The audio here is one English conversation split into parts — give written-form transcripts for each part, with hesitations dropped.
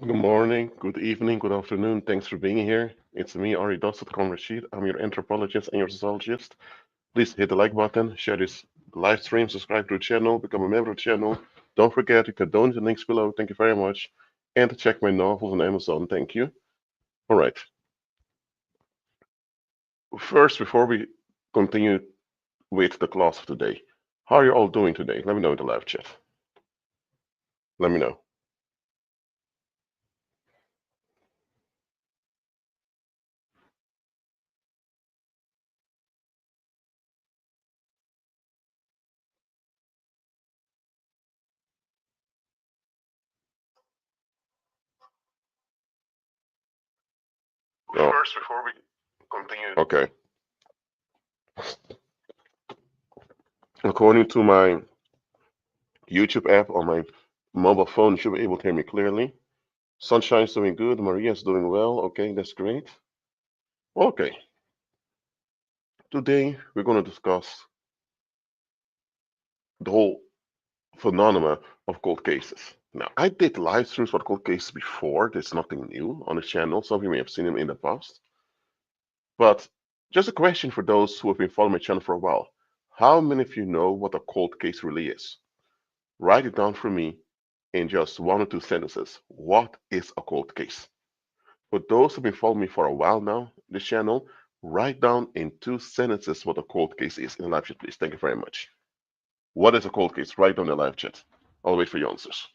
Good morning, good evening, good afternoon. Thanks for being here. It's me, Ari Dostat Rashid. I'm your anthropologist and your sociologist. Please hit the like button, share this live stream, subscribe to the channel, become a member of the channel. Don't forget you can donate the links below. Thank you very much. And to check my novels on Amazon. Thank you. All right. First, before we continue with the class of today, how are you all doing today? Let me know in the live chat. Let me know. Oh. First, before we continue. Okay. According to my YouTube app on my mobile phone, you should be able to hear me clearly. Sunshine's doing good. Maria's doing well. Okay, that's great. Okay, today we're going to discuss the whole phenomena of cold cases. Now, I did live streams for cold cases before. There's nothing new on the channel. Some of you may have seen them in the past. But just a question for those who have been following my channel for a while. How many of you know what a cold case really is? Write it down for me in just one or two sentences. What is a cold case? For those who've been following me for a while now, this channel, write down in two sentences what a cold case is in the live chat, please. Thank you very much. What is a cold case? Write down in the live chat. I'll wait for your answers.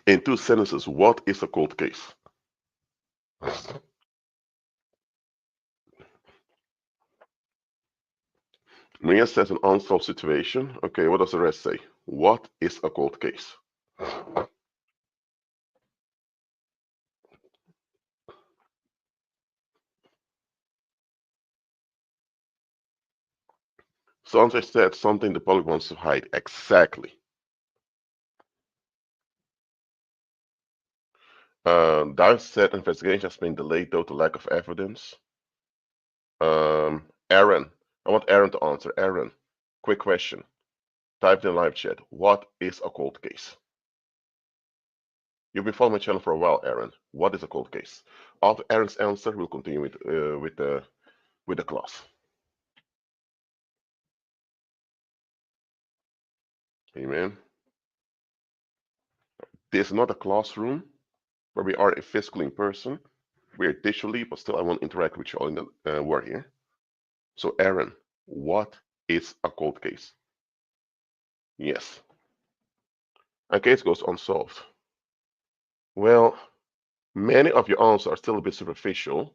In two sentences, what is a cold case? Mia says an unsolved situation. Okay, what does the rest say? What is a cold case? Sandra said something the public wants to hide. Exactly. Dive said investigation has been delayed due to lack of evidence. Aaron, I want Aaron to answer. Aaron, quick question. Type in the live chat. What is a cold case? You've been following my channel for a while, Aaron. What is a cold case? After Aaron's answer, we'll continue with the class. Amen. This is not a classroom where we are physically in person. We are digitally, but still I want to interact with you all in the word here. So, Aaron, what is a cold case? Yes. A case goes unsolved. Well, many of your answers are still a bit superficial.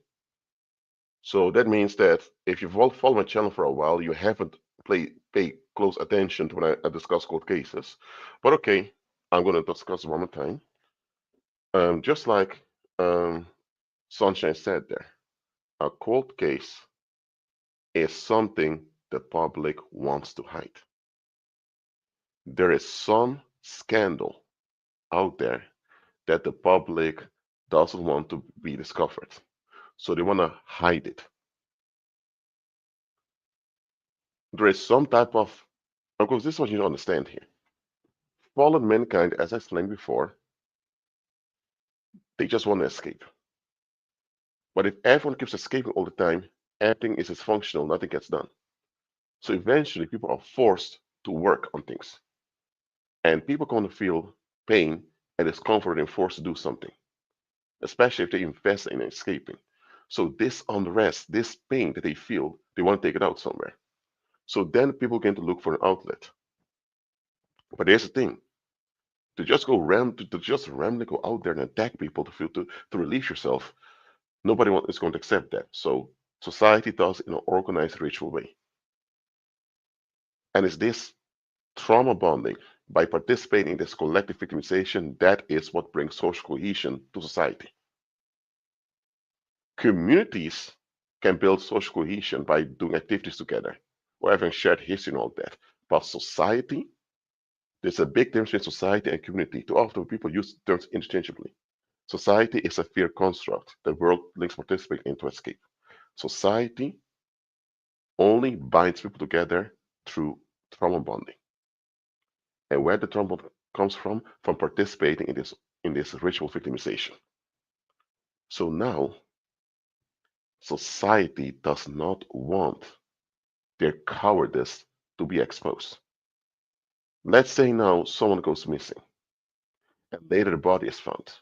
So that means that if you've followed my channel for a while, you haven't paid close attention to when I discuss cold cases. But okay, I'm going to discuss one more time. Just like Sunshine said there, a cold case is something the public wants to hide. There is some scandal out there that the public doesn't want to be discovered. So they want to hide it. There is some type of course, this is what you don't understand here. Fallen mankind, as I explained before, they just want to escape. But if everyone keeps escaping all the time, everything is dysfunctional, nothing gets done. So eventually, people are forced to work on things. And people are going to feel pain and discomfort and forced to do something, especially if they invest in escaping. So this unrest, this pain that they feel, they want to take it out somewhere. So then people begin to look for an outlet. But here's the thing: to just randomly go out there and attack people to feel to release yourself, nobody is going to accept that. So society does it in an organized, ritual way. And it's this Trauma bonding. By participating in this collective victimization, that is what brings social cohesion to society. Communities can build social cohesion by doing activities together or having shared history and all that. But society, there's a big difference between society and community. Too often people use terms interchangeably. Society is a fear construct that world links participate in to escape. Society only binds people together through trauma bonding. And where the trauma comes from participating in this ritual victimization. So now society does not want their cowardice to be exposed. Let's say now someone goes missing and later the body is found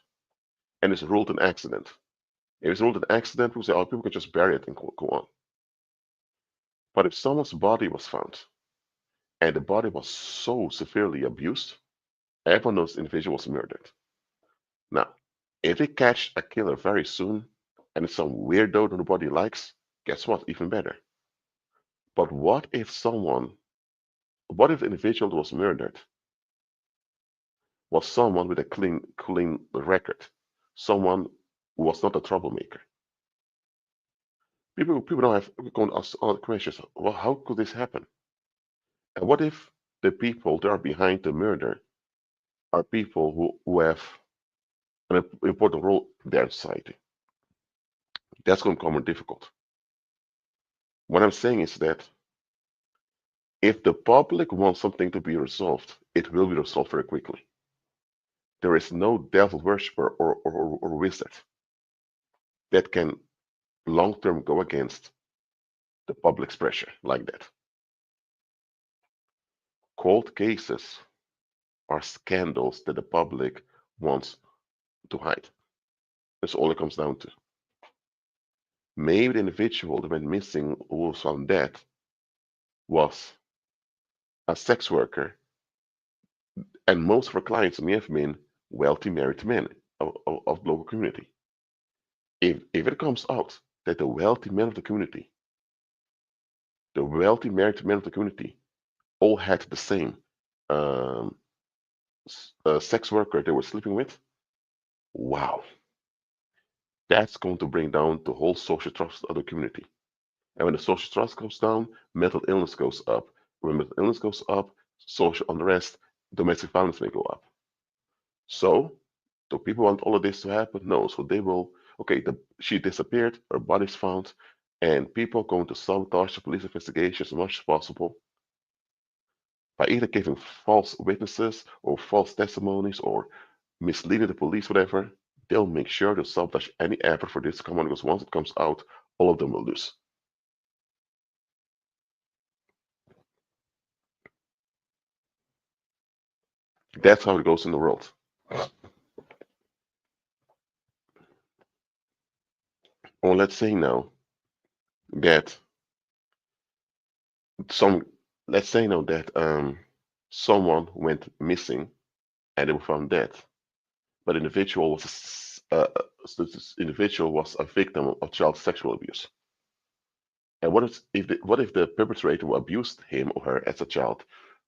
and it's ruled an accident. If it's ruled an accident, people say, oh, people can just bury it and go on. But if someone's body was found and the body was so severely abused, everyone knows the individual was murdered. Now, if they catch a killer very soon and it's some weirdo that nobody likes, guess what? Even better. But what if the individual that was murdered was someone with a clean record, someone who was not a troublemaker? People don't have going to ask all the questions. Well, how could this happen? And what if the people that are behind the murder are people who have an important role in their society? That's going to become more difficult. What I'm saying is that if the public wants something to be resolved, it will be resolved very quickly. There is no devil worshipper or wizard that can long term go against the public's pressure like that. Cold cases are scandals that the public wants to hide. That's all it comes down to. Maybe the individual that went missing who was found dead was a sex worker, and most of our clients may have been wealthy married men of the local community. If it comes out that the wealthy married men of the community, all had the same um, sex worker they were sleeping with, wow, that's going to bring down the whole social trust of the community. And when the social trust goes down, mental illness goes up. When mental illness goes up, social unrest, domestic violence may go up. So, do people want all of this to happen? No. So they will, okay, she disappeared, her body's found, and people are going to sabotage the police investigations as much as possible by either giving false witnesses or false testimonies or misleading the police, whatever. They'll make sure to sabotage any effort for this to come on because once it comes out, all of them will lose. That's how it goes in the world. Or let's say now that some, let's say now that someone went missing and they were found dead, but the individual was this individual was a victim of child sexual abuse. And what if the perpetrator who abused him or her as a child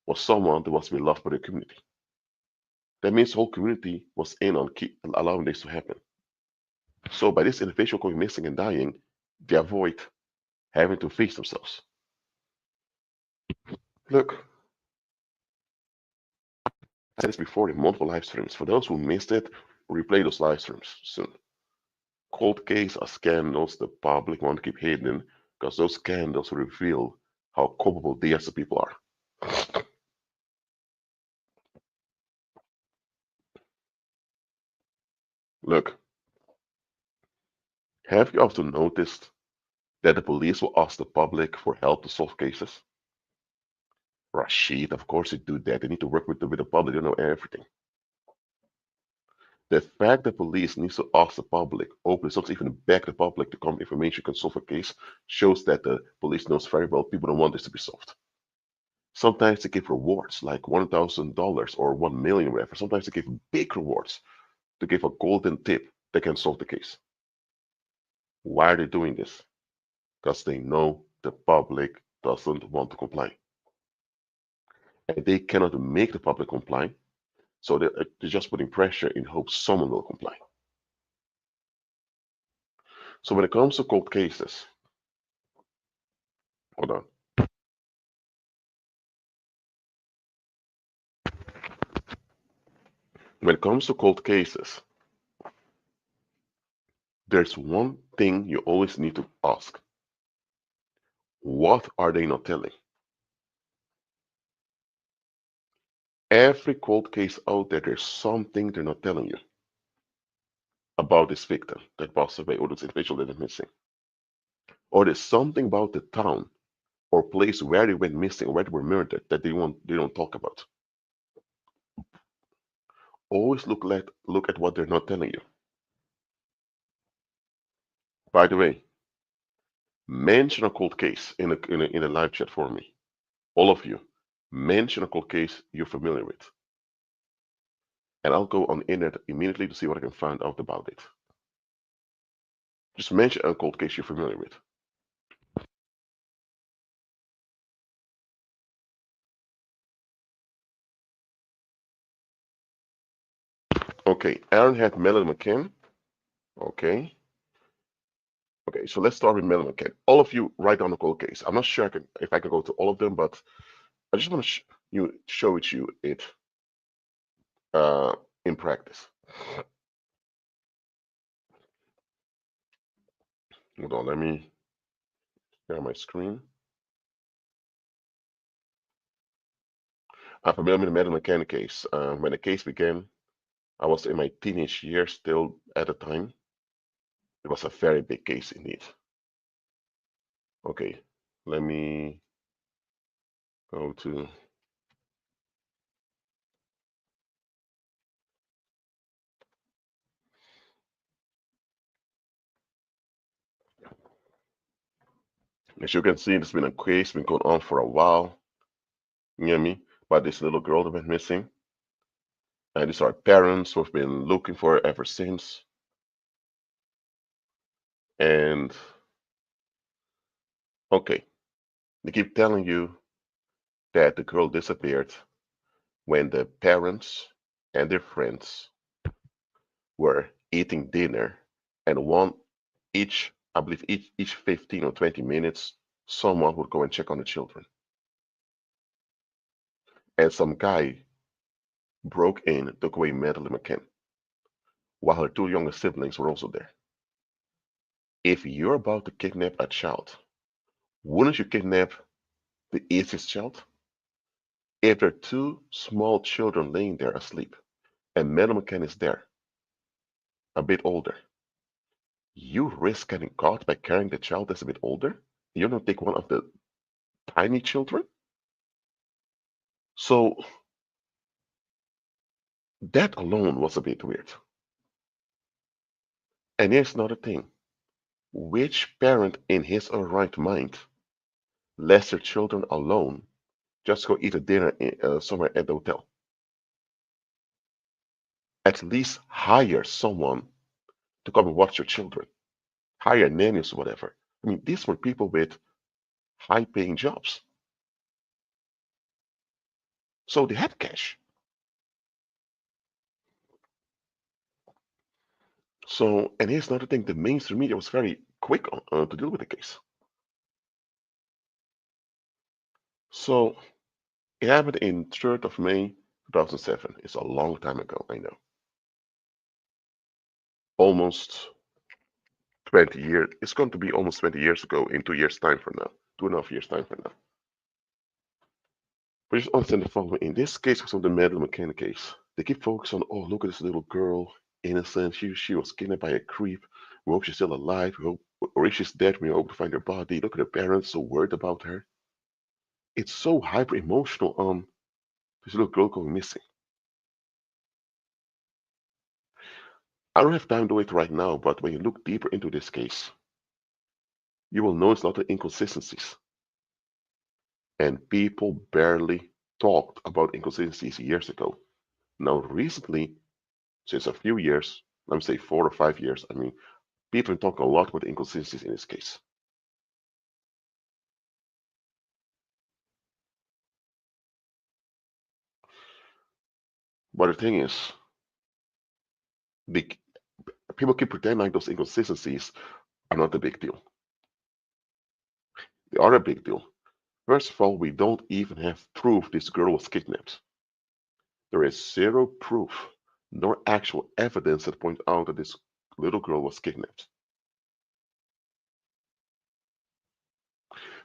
was someone that was beloved by the community? That means the whole community was in on allowing this to happen. So by this individual going missing and dying, they avoid having to face themselves. Look, I said this before in multiple live streams. For those who missed it, replay those live streams soon. Cold case are scandals the public want to keep hidden because those scandals reveal how culpable they as the people are. Look, have you often noticed that the police will ask the public for help to solve cases? Rashid, of course they do that. They need to work with the public, they know everything. The fact that police needs to ask the public, openly, sometimes even beg the public to come information can solve a case, shows that the police knows very well people don't want this to be solved. Sometimes they give rewards like $1,000 or 1 million, whatever. Sometimes they give big rewards to give a golden tip that can solve the case. Why are they doing this? Because they know the public doesn't want to comply. and they cannot make the public comply. So they're just putting pressure in hopes someone will comply. So when it comes to cold cases, hold on. When it comes to cold cases, there's one thing you always need to ask. What are they not telling? Every cold case out there, there's something they're not telling you about this victim that passed away or this individual that is missing. Or there's something about the town or place where they went missing or where they were murdered that they don't talk about. Always look at what they're not telling you. By the way, mention a cold case in a live chat for me. All of you, mention a cold case you're familiar with. And I'll go on the internet immediately to see what I can find out about it. Just mention a cold case you're familiar with. Okay, Aaron had Melanie McCann. Okay. Okay, so let's start with Melanie McCann. All of you write down the cold case. I'm not sure if I can go to all of them, but I just want to show it uh, in practice. Hold on, let me share my screen. I'm familiar with the Melanie McCann case. When the case began, I was in my teenage years still at the time. It was a very big case indeed. Okay, let me go to. As you can see, there's been a case been going on for a while. You know me? But this little girl that went missing. And these are parents who've been looking for her ever since. And okay, they keep telling you that the girl disappeared when the parents and their friends were eating dinner, and one each, I believe each 15 or 20 minutes, someone would go and check on the children. And some guy broke in, took away Madeline McCann, while her two younger siblings were also there. If you're about to kidnap a child, wouldn't you kidnap the easiest child? If there are two small children laying there asleep, and Madeline McCann is there, a bit older, you risk getting caught by carrying the child that's a bit older? You don't take one of the tiny children? So that alone was a bit weird. And here's another thing. Which parent in his or her right mind lets their children alone just go eat a dinner somewhere at the hotel? At least hire someone to come and watch your children. Hire nannies or whatever. I mean, these were people with high paying jobs. So they had cash. So, and here's another thing, the mainstream media was very quick to deal with the case. So it happened in 3rd of May 2007. It's a long time ago, I know. Almost 20 years. It's going to be almost 20 years ago in 2 years' time from now. 2.5 years' time from now. But just understand the following. In this case, of the Madeleine McCann case, they keep focusing on, oh, look at this little girl, innocent. She was kidnapped by a creep. We hope she's still alive. We hope, or if she's dead, we hope to find her body. Look at her parents, so worried about her. It's so hyper emotional on this little girl going missing. I don't have time to wait right now, but when you look deeper into this case, you will notice a lot of inconsistencies. And people barely talked about inconsistencies years ago. Now, recently, since a few years, let me say 4 or 5 years, I mean, people talk a lot about inconsistencies in this case. But the thing is, the people keep pretending like those inconsistencies are not a big deal. They are a big deal. First of all, we don't even have proof this girl was kidnapped. There is zero proof, nor actual evidence that point out that this little girl was kidnapped.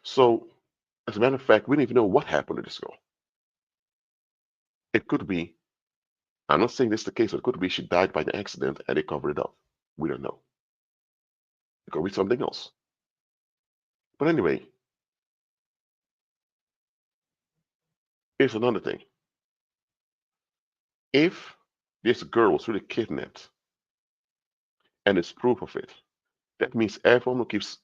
So, as a matter of fact, we don't even know what happened to this girl. It could be, I'm not saying this is the case, but it could be she died by an accident and they covered it up. We don't know. It could be something else. But anyway, here's another thing. If this girl was really kidnapped and there's proof of it, that means everyone who keeps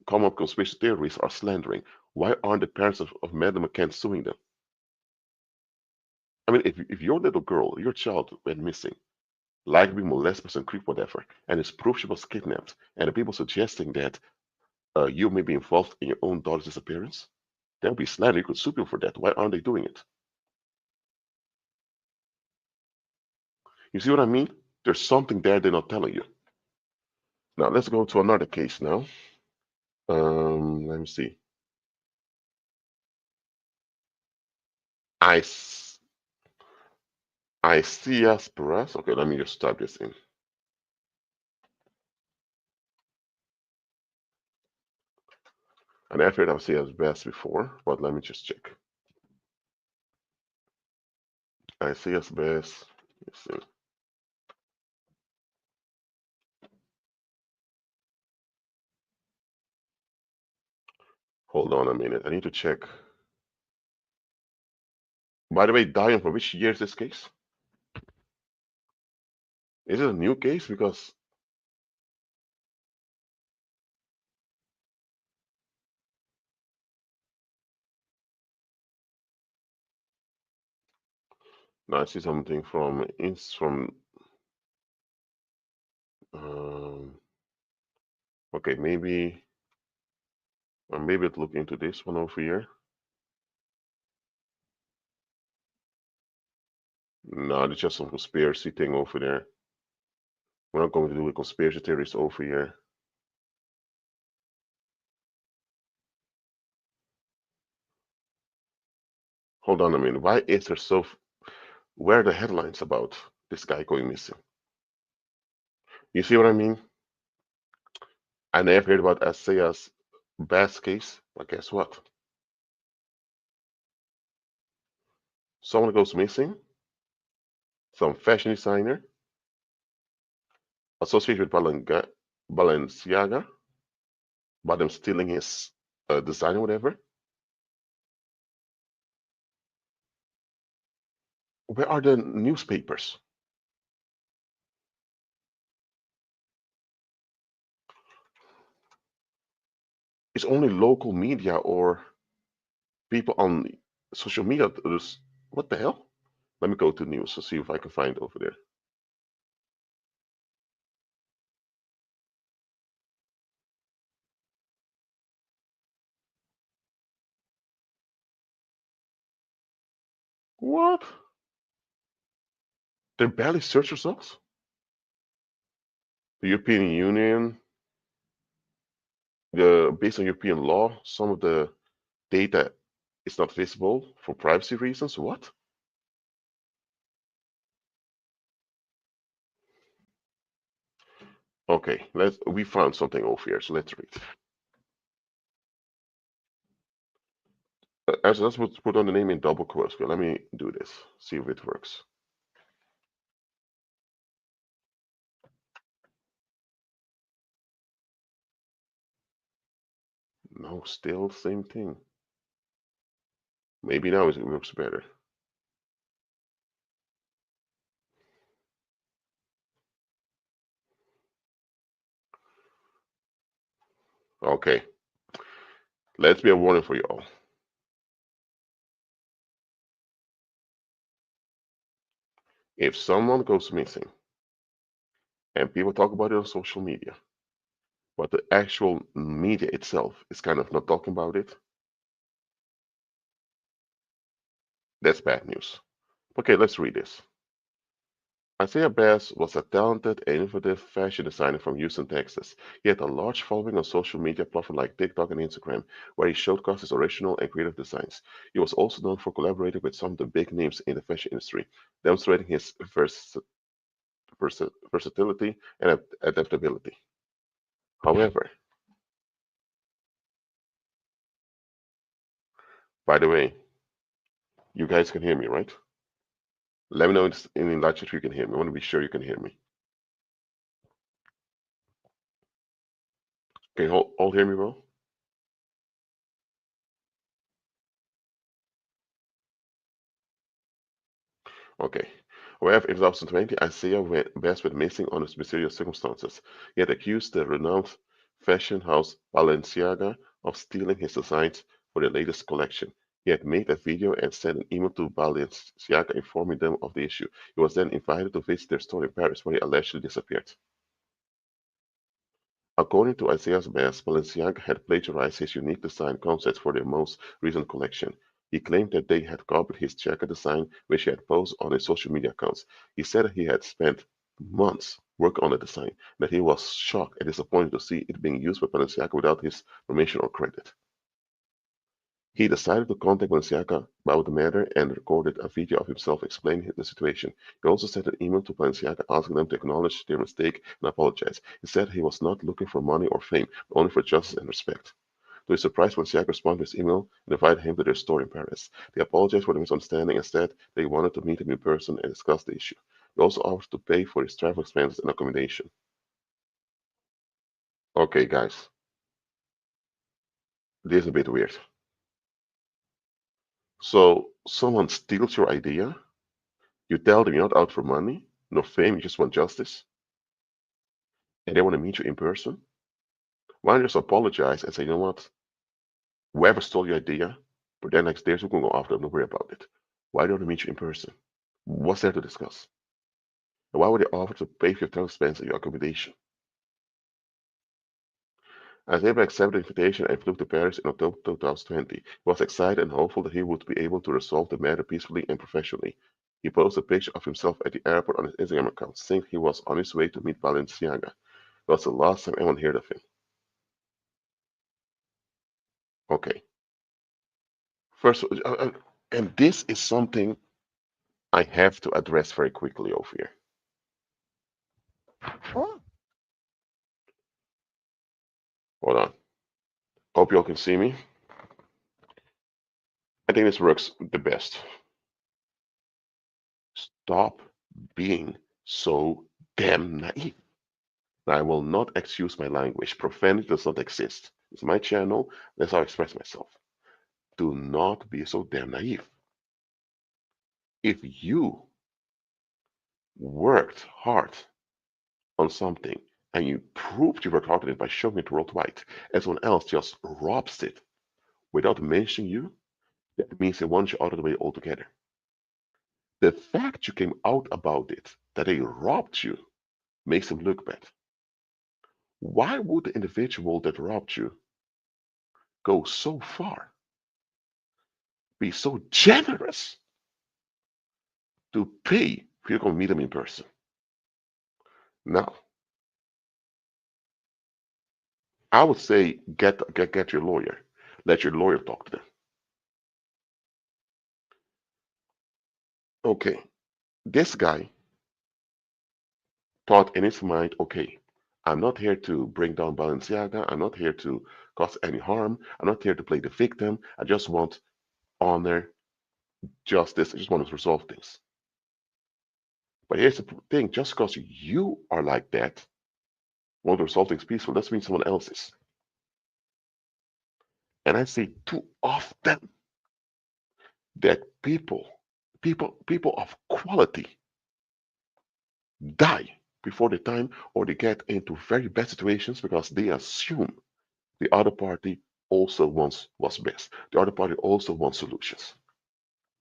coming up with conspiracy theories are slandering. Why aren't the parents of Madeleine McCann suing them? I mean, if your little girl, your child went missing, likely being molested by some creep, whatever, and it's proof she was kidnapped, and the people suggesting that you may be involved in your own daughter's disappearance, that would be slander. You could sue people for that. Why aren't they doing it? You see what I mean? There's something there they're not telling you. Now let's go to another case now. Let me see. I see us press. Okay, let me just type this in. And I've heard of C as best before, but let me just check. I see as best. Let's see. Hold on a minute. I need to check. By the way, Diane, for which year is this case? Is it a new case? Because now I see something from um, okay, maybe maybe I'll look into this one over here. No, it's just some conspiracy thing over there. We're not going to do a conspiracy theories over here. Hold on a minute. Why is there so? Where are the headlines about this guy going missing? You see what I mean? I never heard about Isaiah's Bass case, but guess what? Someone goes missing, some fashion designer associated with Balenciaga, about them stealing his design or whatever. Where are the newspapers? It's only local media or people on social media. What the hell? Let me go to news to see if I can find over there. What? They barely search results? The European Union, based on European law, some of the data is not visible for privacy reasons. What? Okay, we found something over here, so let's read. Let's put on the name in double quotes. Okay, let me do this. See if it works. No, still same thing. Maybe now it works better. Okay, let's be a warning for you all. If someone goes missing and people talk about it on social media, but the actual media itself is kind of not talking about it, that's bad news. Okay, let's read this. Isaiah Bass was a talented and innovative fashion designer from Houston, Texas. He had a large following on social media platforms like TikTok and Instagram, where he showcased his original and creative designs. He was also known for collaborating with some of the big names in the fashion industry, demonstrating his versatility and adaptability. However, by the way, you guys can hear me, right? Let me know in the live chat if you can hear me. I want to be sure you can hear me. Can you all hear me well? Okay. However, in 2020, Isaiah went best with missing under mysterious circumstances. He had accused the renowned fashion house Balenciaga of stealing his designs for the latest collection. He had made a video and sent an email to Balenciaga informing them of the issue. He was then invited to visit their store in Paris, where he allegedly disappeared. According to Isaiah's best, Balenciaga had plagiarized his unique design concepts for their most recent collection. He claimed that they had copied his jacket design, which he had posted on his social media accounts. He said that he had spent months working on the design, and that he was shocked and disappointed to see it being used by Balenciaga without his permission or credit. He decided to contact Balenciaga about the matter and recorded a video of himself explaining the situation. He also sent an email to Balenciaga asking them to acknowledge their mistake and apologize. He said he was not looking for money or fame, but only for justice and respect. To his surprise, Balenciaga responded to his email and invited him to their store in Paris. They apologized for the misunderstanding and said they wanted to meet him in person and discuss the issue. They also offered to pay for his travel expenses and accommodation. Okay, guys, this is a bit weird. So, someone steals your idea. You tell them you're not out for money, no fame, you just want justice, and they want to meet you in person. Why don't you just apologize and say, you know what, whoever stole your idea, but then next day we're going to go after them, don't worry about it. Why don't they meet you in person? What's there to discuss? And why would they offer to pay for your travel expense and your accommodation? As Abel accepted the invitation and flew to Paris in October 2020, he was excited and hopeful that he would be able to resolve the matter peacefully and professionally. He posted a picture of himself at the airport on his Instagram account, saying he was on his way to meet Balenciaga. It was the last time anyone heard of him. Okay. First, and this is something I have to address very quickly over here. Hold on. Hope you all can see me. I think this works the best. Stop being so damn naive. Now, I will not excuse my language. Profanity does not exist. It's my channel. That's how I express myself. Do not be so damn naive. If you worked hard on something and you proved you worked hard on it by showing it worldwide, and someone else just robs it without mentioning you, that means they want you out of the way altogether. The fact you came out about it, that they robbed you, makes them look bad. Why would the individual that robbed you go so far, be so generous to pay for you to meet them in person? Now, I would say get your lawyer. Let your lawyer talk to them. Okay, this guy thought in his mind, okay, I'm not here to bring down Balenciaga. I'm not here to cause any harm. I'm not here to play the victim. I just want honor, justice. I just want to resolve things. But here's the thing: just because you are like that, want to resolve things peaceful, doesn't mean someone else is. And I see too often that people of quality die before the time, or they get into very bad situations because they assume the other party also wants what's best. The other party also wants solutions.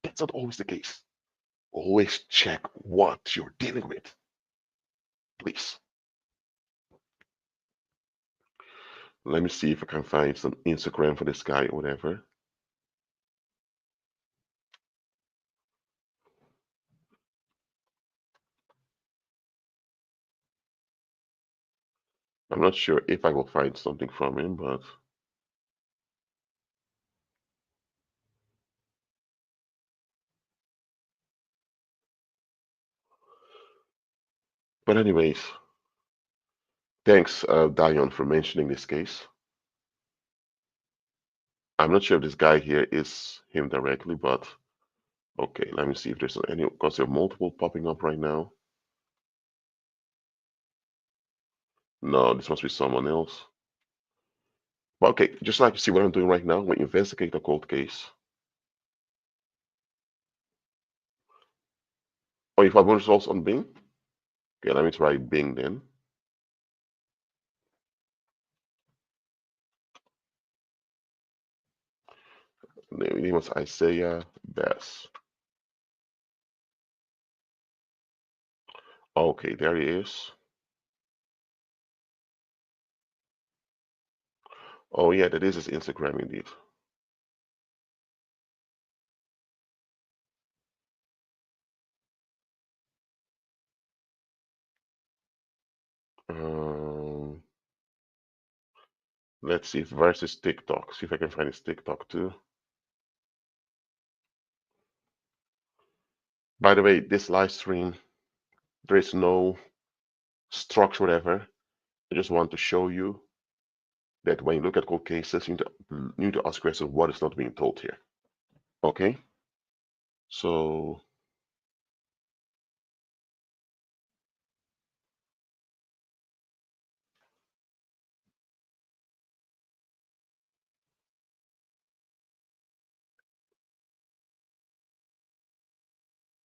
That's not always the case. Always check what you're dealing with, please. Let me see if I can find some Instagram for this guy or whatever. I'm not sure if I will find something from him, but anyways, thanks, Dion, for mentioning this case. I'm not sure if this guy here is him directly, but okay, let me see if there's any, because there are multiple popping up right now. No, this must be someone else. But okay, just like you see what I'm doing right now, when you investigate a cold case. Oh, you find more results on Bing? Okay, let me try Bing then. The name was Isaiah Bass. Okay, there he is. Oh yeah, that is his Instagram indeed. Um, let's see if versus TikTok. See if I can find his TikTok too. By the way, this live stream, there is no structure, whatever. I just want to show you that when you look at cold cases, you need to ask questions what is not being told here. Okay? So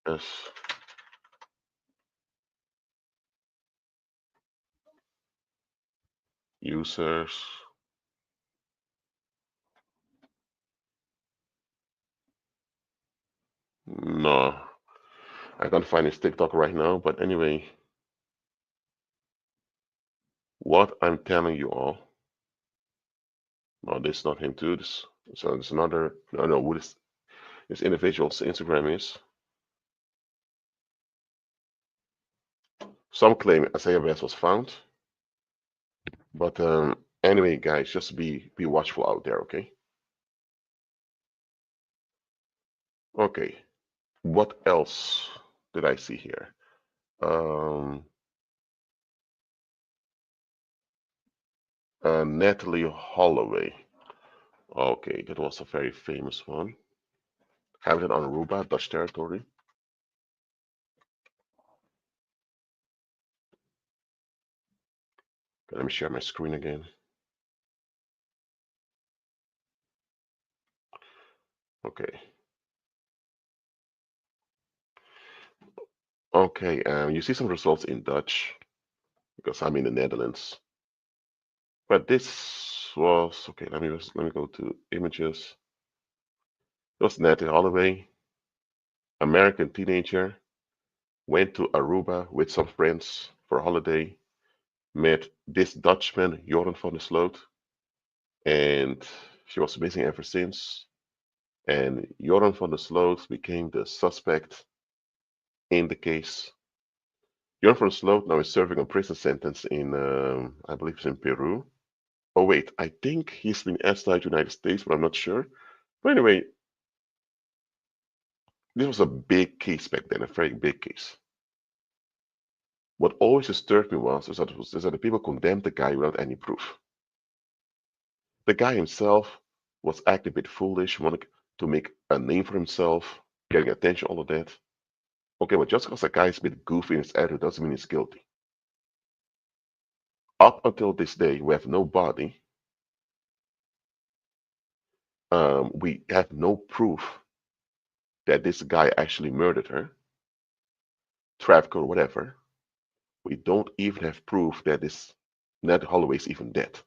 as users, no, I can't find his TikTok right now, but anyway, what I'm telling you all, no, this is not him too. So it's another, no, who this individual's Instagram is. Some claim Isaiah West was found, but anyway, guys, just be watchful out there, okay? Okay, what else did I see here? Um, Natalie Holloway. Okay, that was a very famous one. Hamilton on Aruba, Dutch territory. Okay, let me share my screen again. Okay. Okay, you see some results in Dutch because I'm in the Netherlands. But this was okay. Let me go to images. It was Natalie Holloway, American teenager, went to Aruba with some friends for a holiday, met this Dutchman, Joran van der Sloot, and she was missing ever since. And Joran van der Sloot became the suspect in the case. Joran van der Sloot now is serving a prison sentence in, I believe it's in Peru. Oh wait, I think he's been extradited to the United States, but I'm not sure. But anyway, this was a big case back then, a very big case. What always disturbed me is that the people condemned the guy without any proof. The guy himself was acting a bit foolish, wanted to make a name for himself, getting attention, all of that. Okay, but just because a guy is a bit goofy in his attitude doesn't mean he's guilty. Up until this day, we have no body. We have no proof that this guy actually murdered her, trafficked or whatever. We don't even have proof that this Ned Holloway is even dead.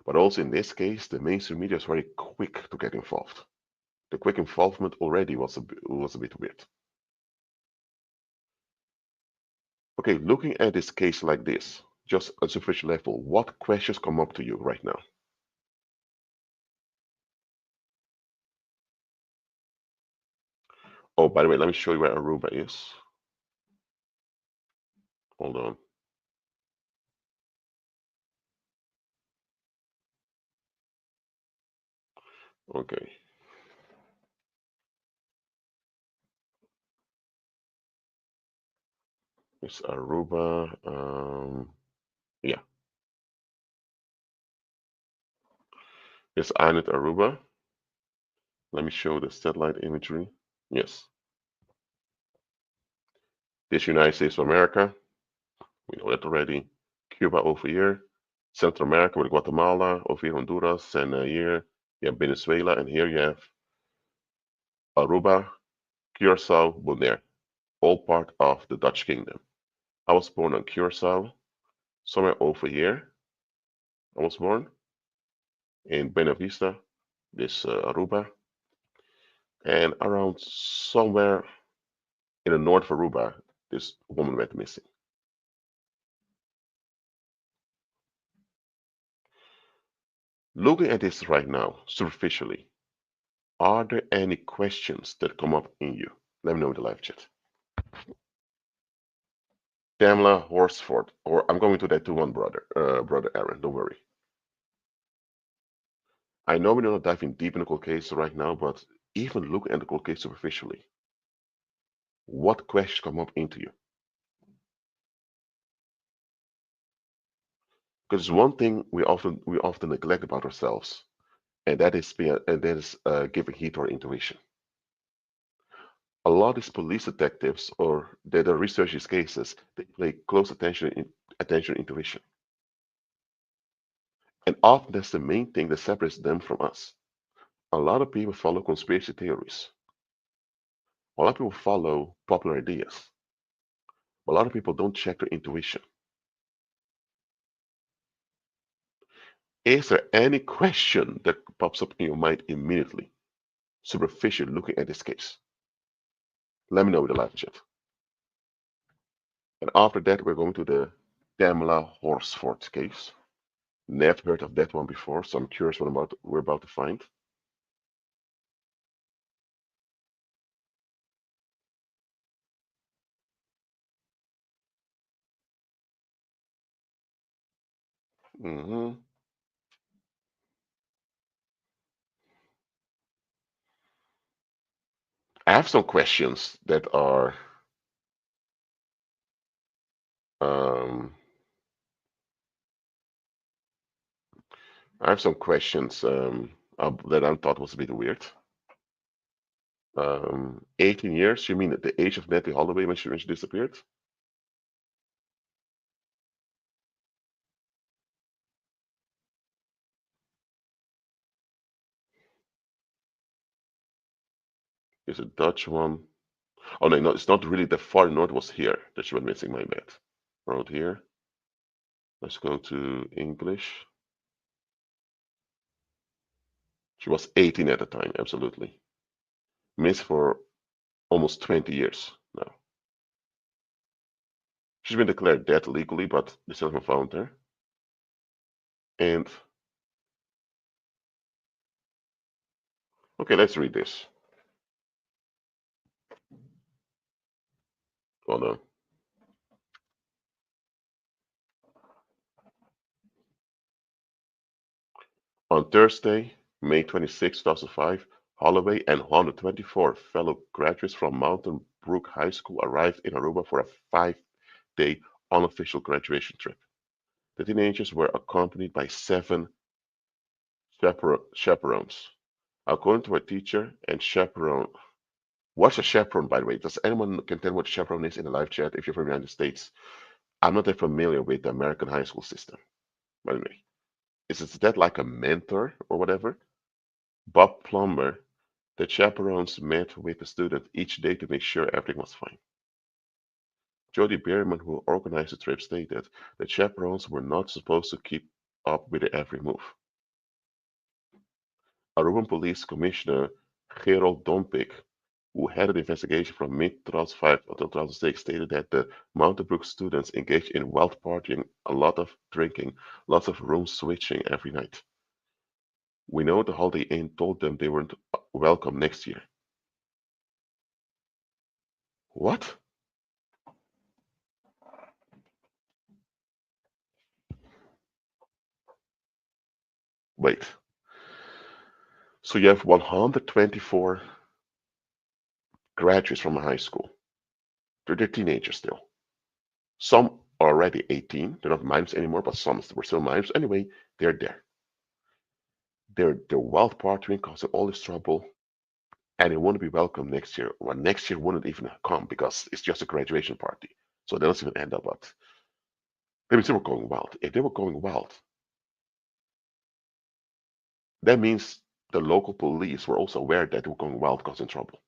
But also in this case, the mainstream media is very quick to get involved. The quick involvement already was a bit weird. Okay, looking at this case like this, just at superficial level, what questions come up to you right now? Oh, by the way, let me show you where Aruba is. Hold on. Okay. It's Aruba. Yeah. It's island Aruba. Let me show the satellite imagery. Yes. This United States of America. We know that already. Cuba over here. Central America with Guatemala, over here Honduras, and here you have Venezuela, and here you have Aruba, Curacao, Bonaire, all part of the Dutch kingdom. I was born on Curacao, somewhere over here. I was born in Buena Vista, this Aruba, and around somewhere in the north of Aruba, this woman went missing. Looking at this right now, superficially, are there any questions that come up in you? Let me know in the live chat. Tamla Horsford, or I'm going to that to one brother, brother Aaron. Don't worry. I know we're not diving deep in the cold case right now, but even looking at the cold case superficially, what questions come up into you? Because one thing we often neglect about ourselves, and that is giving heed to our intuition. A lot of these police detectives or that are research these cases, they pay close attention to intuition. And often that's the main thing that separates them from us. A lot of people follow conspiracy theories. A lot of people follow popular ideas. A lot of people don't check their intuition. Is there any question that pops up in your mind immediately, superficial looking at this case? Let me know in the live chat. And after that, we're going to the Pamela Horsford case. Never heard of that one before, so I'm curious what we're about to find. hmm I have some questions that are um, I have some questions that I thought was a bit weird. 18 years? You mean at the age of Nettie Holloway when she disappeared? Is a Dutch one. Oh no, no, it's not really the far north. Was here that she went missing. My bad. Around here. Let's go to English. She was 18 at the time. Absolutely. Missed for almost 20 years now. She's been declared dead legally, but they still haven't found her. And okay, let's read this. Hold on. On Thursday, May 26, 2005, Holloway and 124 fellow graduates from Mountain Brook High School arrived in Aruba for a 5-day unofficial graduation trip. The teenagers were accompanied by 7 chaperones. According to a teacher and chaperone, what's a chaperone, by the way? Does anyone can tell what a chaperone is in the live chat if you're from the United States? I'm not that familiar with the American high school system, by the way. Is that like a mentor or whatever? Bob Plummer, the chaperones met with the student each day to make sure everything was fine. Jody Berryman, who organized the trip, stated that chaperones were not supposed to keep up with their every move. Aruban Police Commissioner Gerald Dompik, who headed the investigation from mid-2005 until 2006, stated that the Mountain Brook students engaged in wild partying, a lot of drinking, lots of room switching every night. We know the Holiday Inn told them they weren't welcome next year. What? Wait. So you have 124 graduates from high school. They're teenagers still. Some are already 18. They're not minors anymore, but some were still minors. Anyway, they're there. They're wild partying, causing all this trouble, and they want to be welcome next year. Well, next year wouldn't even come because it's just a graduation party. So they don't even end up. But that means they were going wild. If they were going wild, that means the local police were also aware that they were going wild, causing trouble.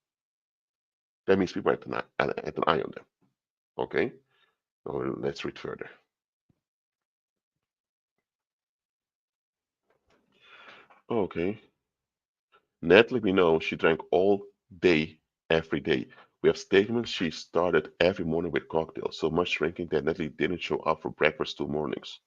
That means people had an eye on them. Okay? Now let's read further. Okay. Natalie, we know she drank all day, every day. We have statements she started every morning with cocktails, so much drinking that Natalie didn't show up for breakfast 2 mornings.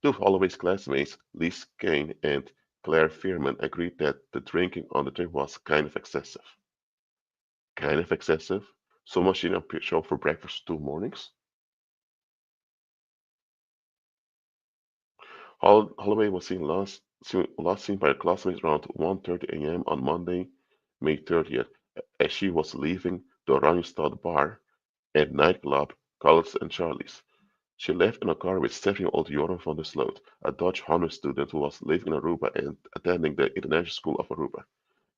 Two of Holloway's classmates, Liz Kane and Claire Fearman, agreed that the drinking on the trip was kind of excessive. Kind of excessive? So much she didn't show up for breakfast 2 mornings? Holloway was last seen by her classmates around 1:30 a.m. on Monday, May 30th, as she was leaving the Randstad bar and nightclub Carlos and Charlie's. She left in a car with 7-year-old Joran van der Sloot, a Dutch honors student who was living in Aruba and attending the International School of Aruba,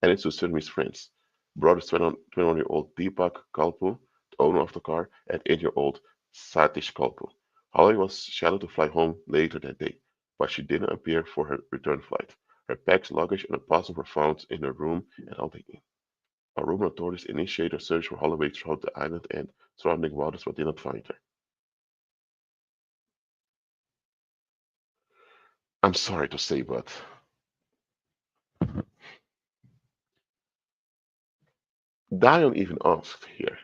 and its two Sudanese friends, brothers 21-year-old Deepak Kalpu, the owner of the car, and 8-year-old Satish Kalpu. Holly was scheduled to fly home later that day, but she didn't appear for her return flight. Her bags, luggage, and a passport were found in her room at Holiday Inn. Aruban authorities initiated a search for Holloway throughout the island and surrounding waters but did not find her. I'm sorry to say, but Dion even asked here,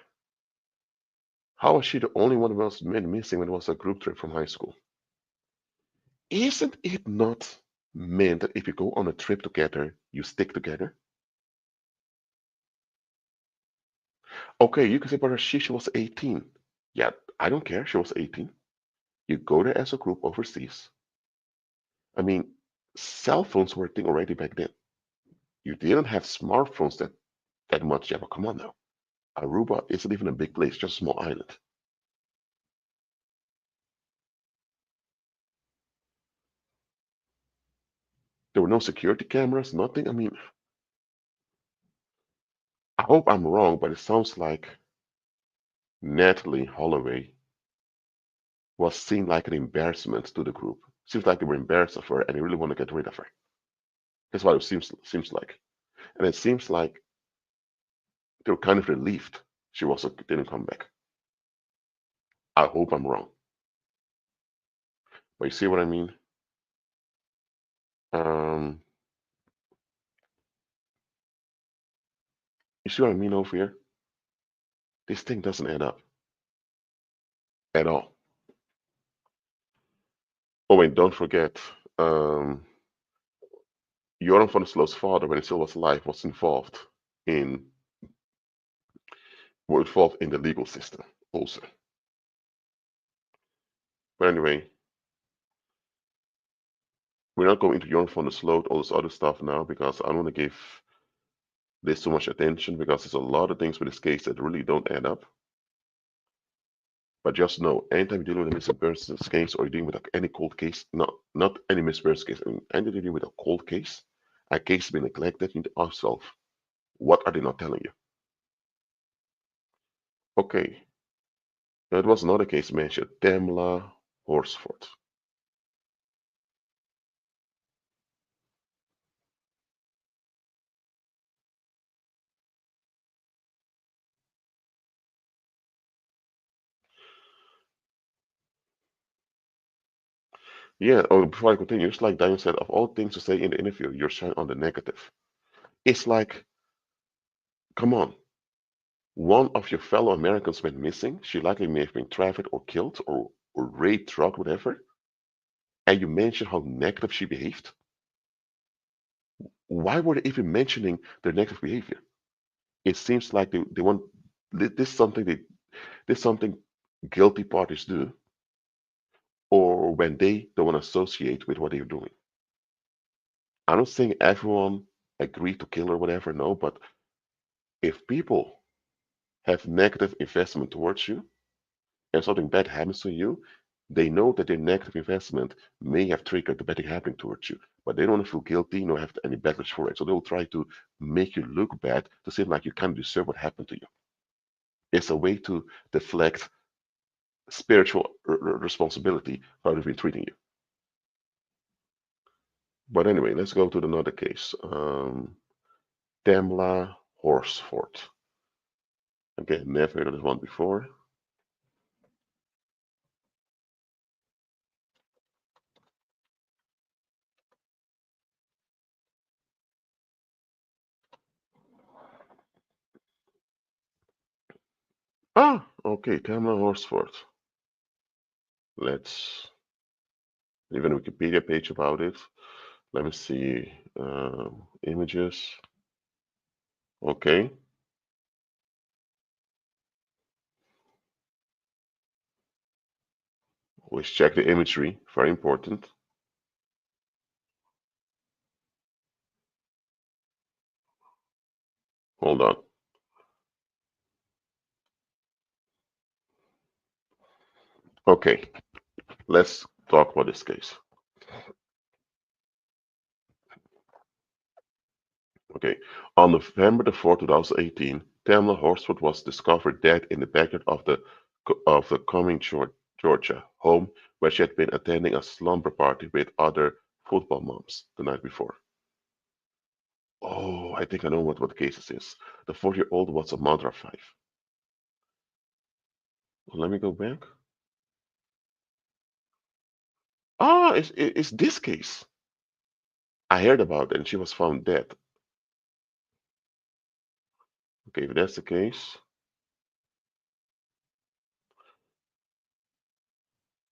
how was she the only one of us men missing when it was a group trip from high school? Isn't it not meant that if you go on a trip together, you stick together? Okay, you can say, but she was 18. Yeah, I don't care. She was 18. You go there as a group overseas. I mean, cell phones were a thing already back then. You didn't have smartphones that much. Yeah, but come on now. Aruba isn't even a big place, just a small island. There were no security cameras, nothing. I mean, I hope I'm wrong, but it sounds like Natalie Holloway was seen like an embarrassment to the group. Seems like they were embarrassed of her and they really want to get rid of her. That's what it seems like. And it seems like they were kind of relieved she was didn't come back. I hope I'm wrong. But you see what I mean? Um, you see what I mean over here? This thing doesn't add up at all. Oh wait, don't forget, um, Joran van der Sloot's father, when he still was alive, was in involved in the legal system also. But anyway, we're not going into Joran van der Sloot, all this other stuff now because I don't want to give this too much attention because there's a lot of things with this case that really don't add up. But just know, anytime you're dealing with a missing persons case or you're dealing with any cold case, not any missing persons case, I mean, anytime you're dealing with a cold case, a case has been neglected, you need to ask yourself, what are they not telling you? Okay, now it was another case mentioned, Tamla Horsford. Yeah, oh, before I continue, it's like Diane said, of all things to say in the interview, you're showing on the negative. It's like, come on, one of your fellow Americans went missing. She likely may have been trafficked or killed or raped, drugged, whatever. And you mention how negative she behaved. Why were they even mentioning their negative behavior? It seems like they want this is something guilty parties do, or when they don't want to associate with what they're doing. I'm not saying everyone agreed to kill or whatever, no, but if people have negative investment towards you and something bad happens to you, they know that their negative investment may have triggered the bad thing happening towards you, but they don't want to feel guilty nor have any backlash for it. So they'll try to make you look bad to seem like you kind of deserve what happened to you. It's a way to deflect spiritual responsibility for how they've been treating you. But anyway, let's go to another case. Tamla Horsford. Again, never heard of this one before. Ah, okay, Tamla Horsford. Let's leave a Wikipedia page about it. Let me see. Images. Okay. Always check the imagery. Very important. Hold on. Okay. Let's talk about this case. Okay. On November the 4th, 2018, Tamla Horsford was discovered dead in the backyard of the Cumming, Georgia home where she had been attending a slumber party with other football moms the night before. Oh, I think I know what the case is. The 4-year-old was a mother of five. Let me go back. Ah, it's this case. I heard about it, and she was found dead. Okay, if that's the case,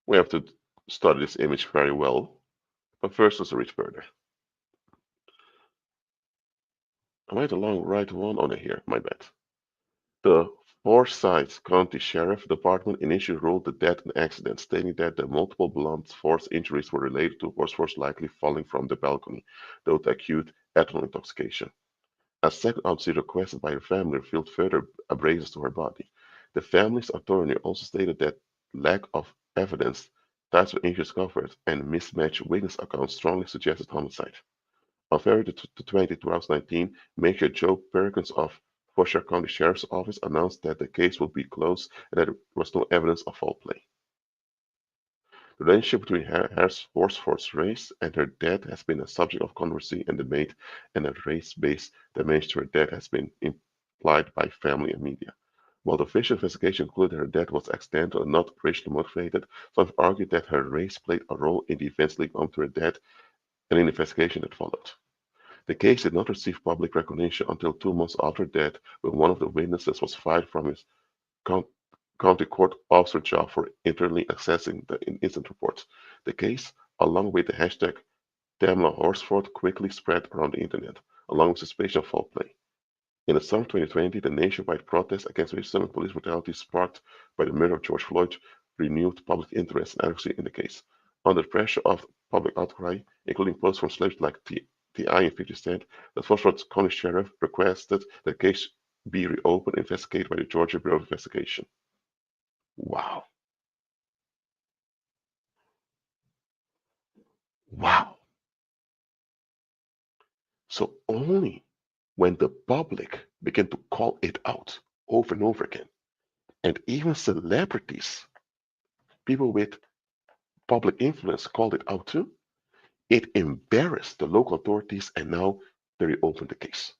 we have to study this image very well. But first, let's read further. Am I the right one? Oh, no, here, my bad. The Forsyth County Sheriff Department initially ruled the death an accident, stating that the multiple blunt force injuries were related to Horsford's likely falling from the balcony, due to acute ethanol intoxication. A second autopsy requested by her family revealed further abrasions to her body. The family's attorney also stated that lack of evidence, types of injuries covered, and mismatched witness accounts strongly suggested homicide. On February 20, 2019, Major Joe Perkins of Forsyth County Sheriff's Office announced that the case would be closed and that there was no evidence of foul play. The relationship between Horsford's race and her death has been a subject of controversy and debate, and a race-based dimension to her death has been implied by family and media. While the official investigation concluded her death was accidental and not racially motivated, some have argued that her race played a role in the events leading up to her death and in the investigation that followed. The case did not receive public recognition until 2 months after her death, when one of the witnesses was fired from his county court officer job for internally accessing the incident reports. The case, along with the hashtag Tamla Horsford, quickly spread around the internet, along with suspicion of foul play. In the summer of 2020, the nationwide protest against racism and police brutality sparked by the murder of George Floyd renewed public interest and advocacy in the case. Under the pressure of public outcry, including posts from celebrities like T.I. and 50 Cent, the Forsyth County Sheriff requested that the case be reopened and investigated by the Georgia Bureau of Investigation. Wow. Wow. So only when the public began to call it out over and over again, and even celebrities, people with public influence called it out too, it embarrassed the local authorities, and now they reopened the case.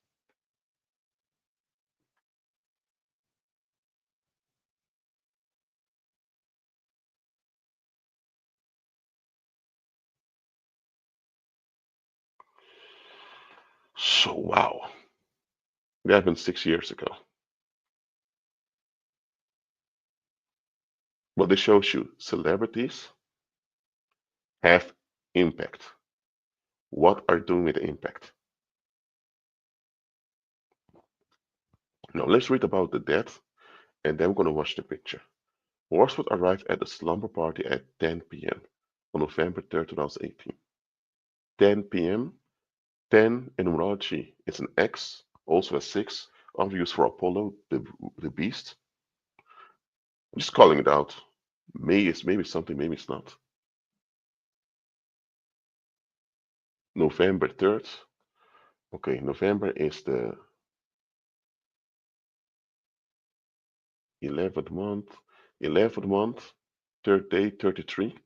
So wow, that happened 6 years ago. But this shows you celebrities have impact. What are doing with the impact? Now let's read about the death, and then we're going to watch the picture. Horsford arrived at the slumber party at 10 p.m. on November 3rd, 2018. 10 p.m. 10 in numerology is an X, also a 6, often used for Apollo, the beast. I'm just calling it out. Maybe something, maybe it's not. November 3rd. Okay, November is the 11th month. 11th month, third day, 33.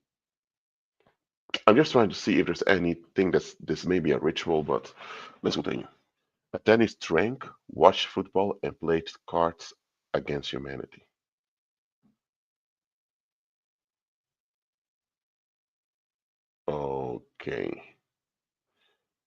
I'm just trying to see if there's anything that's this may be a ritual, but let's continue. Athenians drank, watched football, and played cards against humanity. Okay,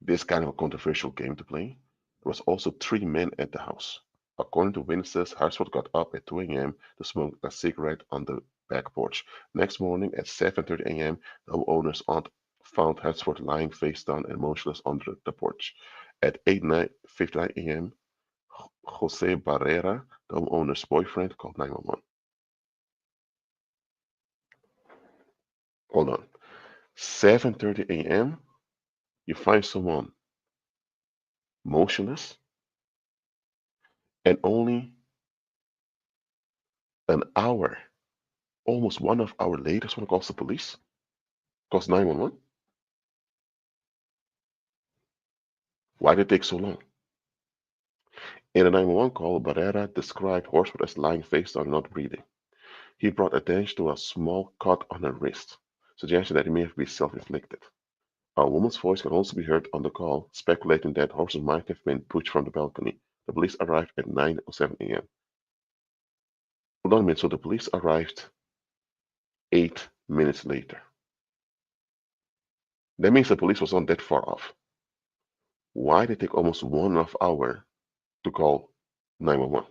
this kind of a controversial game to play. There was also three men at the house. According to witnesses, Harsford got up at 2 a.m. to smoke a cigarette on the back porch. Next morning at 7:30 a.m., the homeowner's aunt found Harsford lying face down and motionless under the porch. At 8:59 a.m., Jose Barrera, the homeowner's boyfriend, called 911. Hold on. 7:30 a.m., you find someone motionless, and only an hour, almost 1 hour later, someone calls the police, calls 911. Why did it take so long? In a 911 call, Barrera described Horsford as lying face down and not breathing. He brought attention to a small cut on her wrist, suggesting that it may have been self-inflicted. A woman's voice could also be heard on the call, speculating that Horsford might have been pushed from the balcony. The police arrived at 9:07 a.m. Hold on a minute, so the police arrived 8 minutes later. That means the police was not that far off. Why did it take almost 1.5 hours to call 911?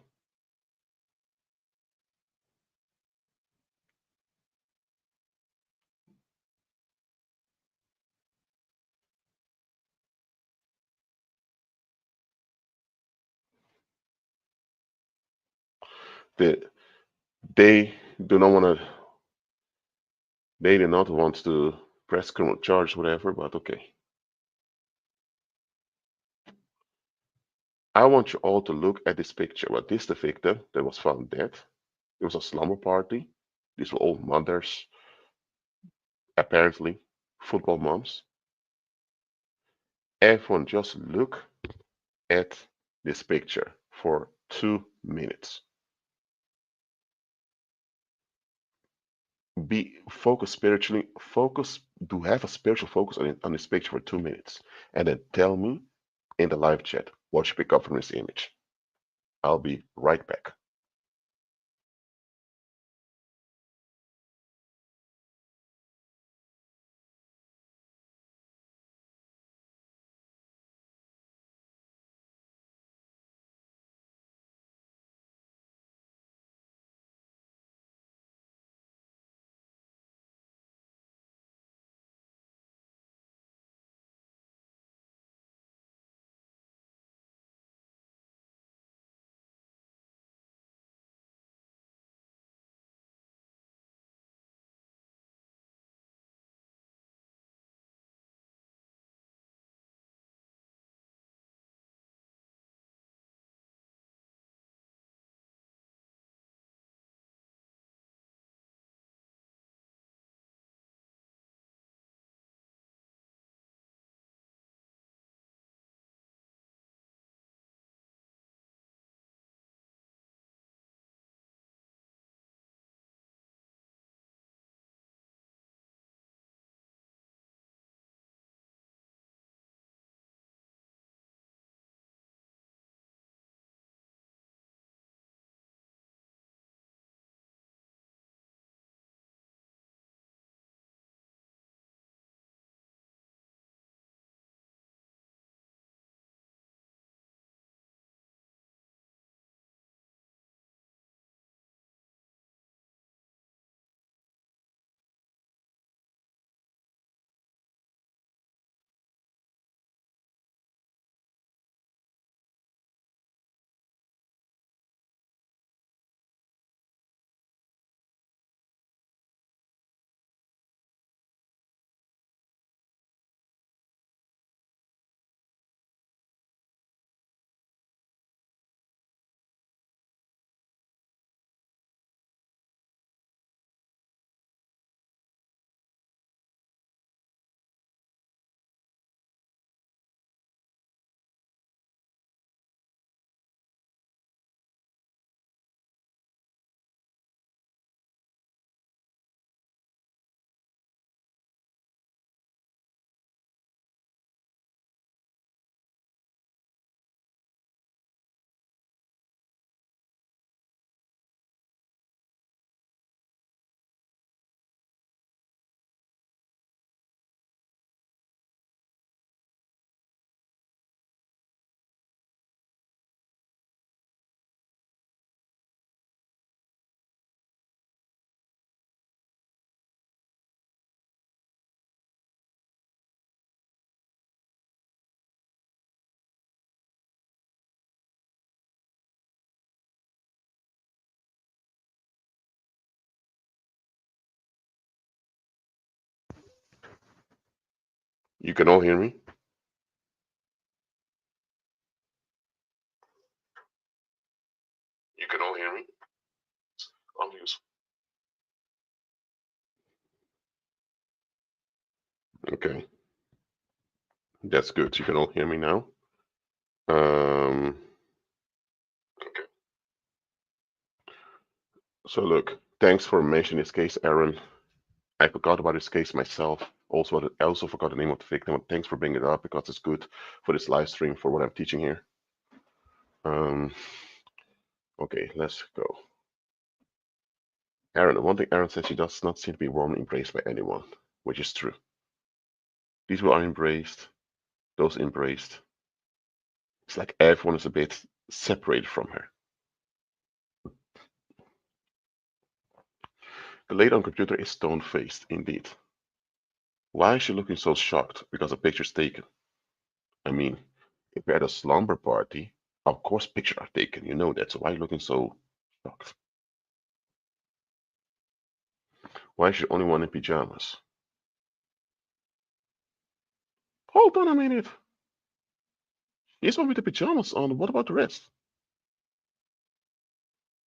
They, they do not want to. They did not want to press criminal charge, whatever. But okay. I want you all to look at this picture. Well, this is the victim that was found dead. It was a slumber party. These were all mothers, apparently football moms. Everyone just look at this picture for 2 minutes. Be focused spiritually. Focus. Do have a spiritual focus on this picture for 2 minutes, and then tell me in the live chat what you pick up from this image. I'll be right back. You can all hear me? You can all hear me? Obvious. Okay, that's good. You can all hear me now. Okay. So look, thanks for mentioning this case, Aaron. I forgot about this case myself. Also, I also forgot the name of the victim. But thanks for bringing it up because it's good for this live stream for what I'm teaching here. Okay, let's go. Aaron, one thing Aaron says, she does not seem to be warmly embraced by anyone, which is true. These people are embraced, those embraced. It's like everyone is a bit separated from her. The lady on computer is stone-faced, indeed. Why is she looking so shocked? Because a picture's taken. I mean, if we're at a slumber party, of course pictures are taken. You know that. So why are you looking so shocked? Why is she the only one in pajamas? Hold on a minute. He's one with the pajamas on. What about the rest?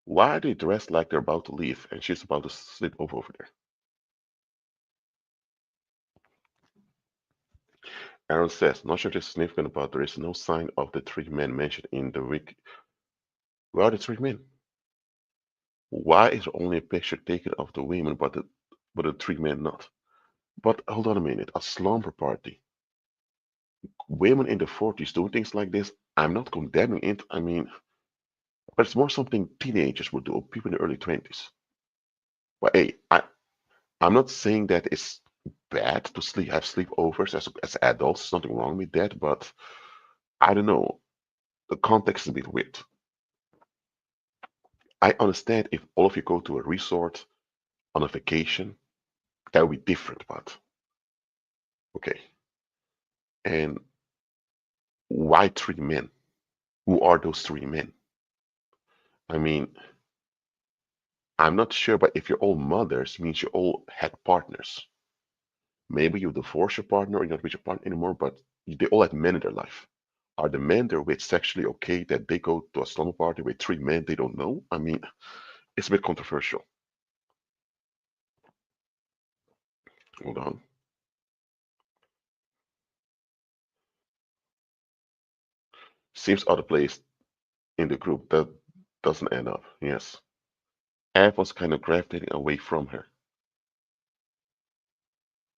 Why are they dressed like they're about to leave and she's about to slip over there? Aaron says, not sure this is significant, but there is no sign of the three men mentioned in the wiki. Where are the three men? Why is there only a picture taken of the women, but the three men not? But hold on a minute, a slumber party. Women in the 40s doing things like this, I'm not condemning it. I mean, but it's more something teenagers would do, or people in the early 20s. But hey, I'm not saying that it's bad to have sleepovers as adults. There's nothing wrong with that, but I don't know. The context is a bit weird. I understand if all of you go to a resort on a vacation, that would be different, but okay. And why three men? Who are those three men? I mean, I'm not sure, but if you're all mothers, means you all had partners. Maybe you divorce your partner or you're not with your partner anymore, but they all had men in their life. Are the men they're with sexually okay that they go to a slumber party with three men they don't know? I mean, it's a bit controversial. Hold on. Seems out of place in the group. That doesn't add up. Yes. Ev was kind of gravitating away from her.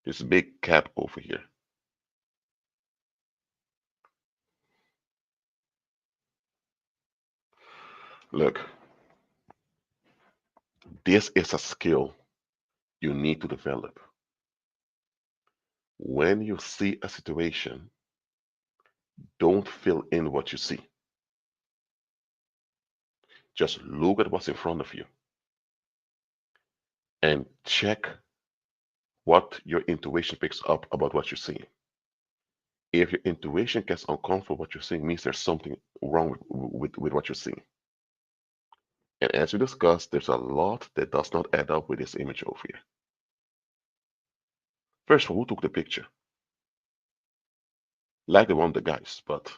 This big cap over here. Look, this is a skill you need to develop. When you see a situation, don't fill in what you see. Just look at what's in front of you and check what your intuition picks up about what you're seeing. If your intuition gets uncomfortable with what you're seeing, means there's something wrong with what you're seeing. And as we discussed, there's a lot that does not add up with this image over here. First of all, who took the picture? Like the one of the guys, but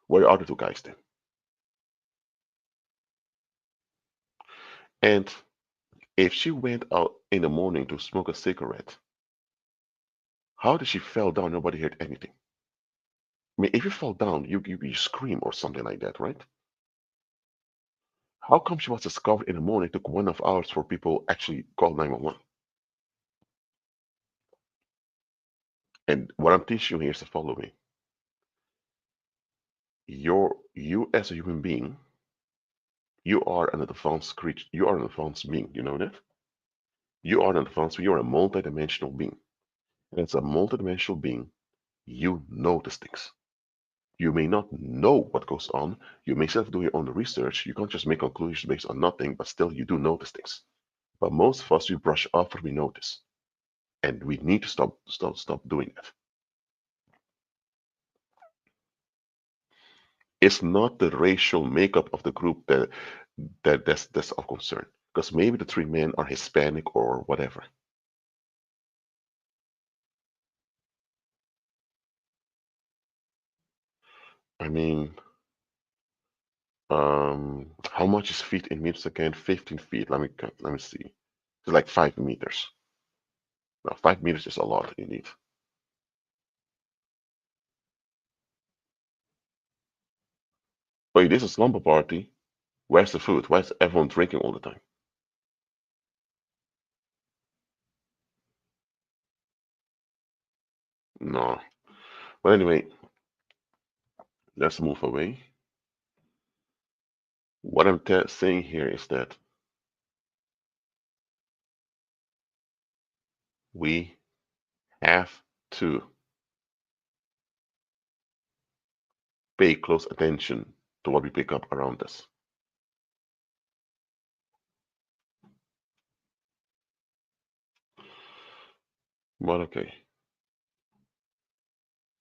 where are the two guys then? And if she went out in the morning to smoke a cigarette, how did she fell down? Nobody heard anything. I mean, if you fall down, you scream or something like that, right? How come she was discovered in the morning? It took 1.5 hours for people actually call 911. And what I'm teaching you here is the following: you as a human being, you are an advanced creature. You are an advanced being. You know that? You are an advanced. You are a multidimensional being. And as a multidimensional being, you notice things. You may not know what goes on. You may still do your own research. You can't just make conclusions based on nothing, but still you do notice things. But most of us, we brush off what we notice. And we need to stop doing that. It's not the racial makeup of the group that's of concern. Because maybe the three men are Hispanic or whatever. I mean, how much is feet in meters again? 15 feet. Let me see. It's like 5 meters. Now, 5 meters is a lot indeed. Wait, this is a slumber party. Where's the food? Why is everyone drinking all the time? No. But anyway, let's move away. What I'm saying here is that we have to pay close attention to what we pick up around us. But okay.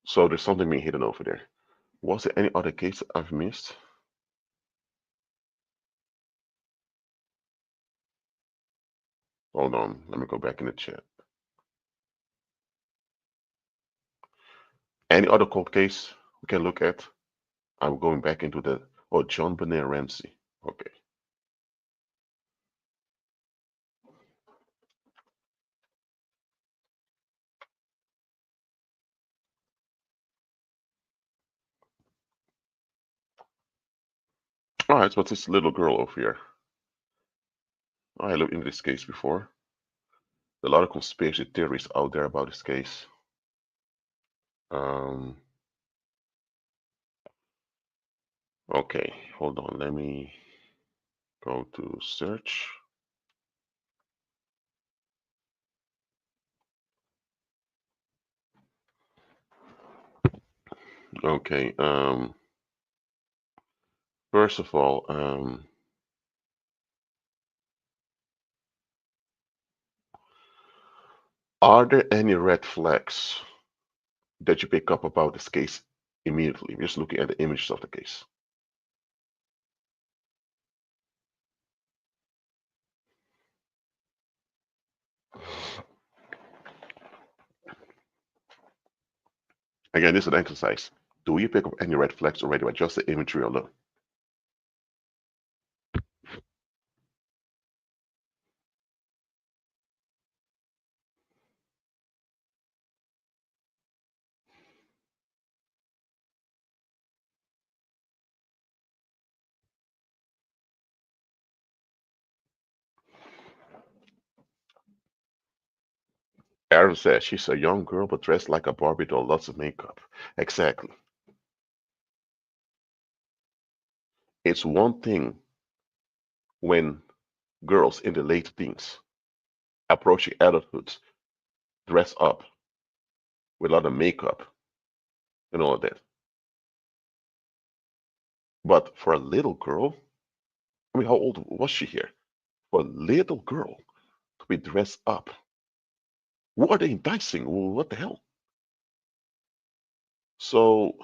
So there's something being hidden over there. Was there any other case I've missed? Hold on, let me go back in the chat. Any other cold case we can look at? I'm going back into the John Benet Ramsey. Okay. All right, so what's this little girl over here? I looked into this case before. There are a lot of conspiracy theories out there about this case. Um, okay, hold on. Let me go to search. Okay. First of all, are there any red flags that you pick up about this case immediately, just looking at the images of the case? Again, this is an exercise. Do you pick up any red flags already by just the imagery alone? Aaron says she's a young girl but dressed like a Barbie doll, lots of makeup. Exactly. It's one thing when girls in the late teens approaching adulthood dress up with a lot of makeup and all of that. But for a little girl, I mean, how old was she here? For a little girl to be dressed up, what are they enticing? What the hell? So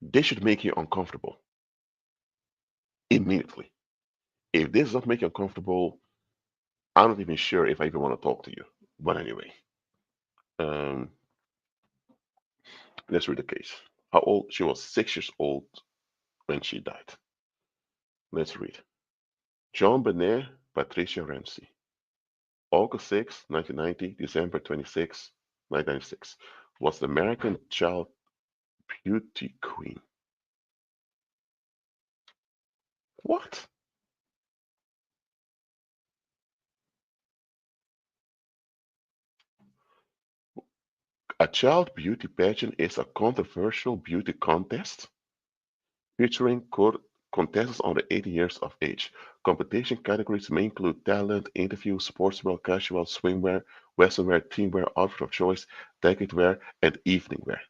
they should make you uncomfortable immediately. If this does not make you uncomfortable, I'm not even sure if I even want to talk to you. But anyway, um, let's read the case. How old? She was 6 years old when she died. Let's read. John Benet, Patricia Ramsey. August 6, 1990, December 26, 1996. Was the American child beauty queen. What? A child beauty pageant is a controversial beauty contest featuring contestants under 18 years of age. Competition categories may include talent, interview, sportswear, casual, swimwear, western wear, team wear, outfit of choice, decade wear, and evening wear.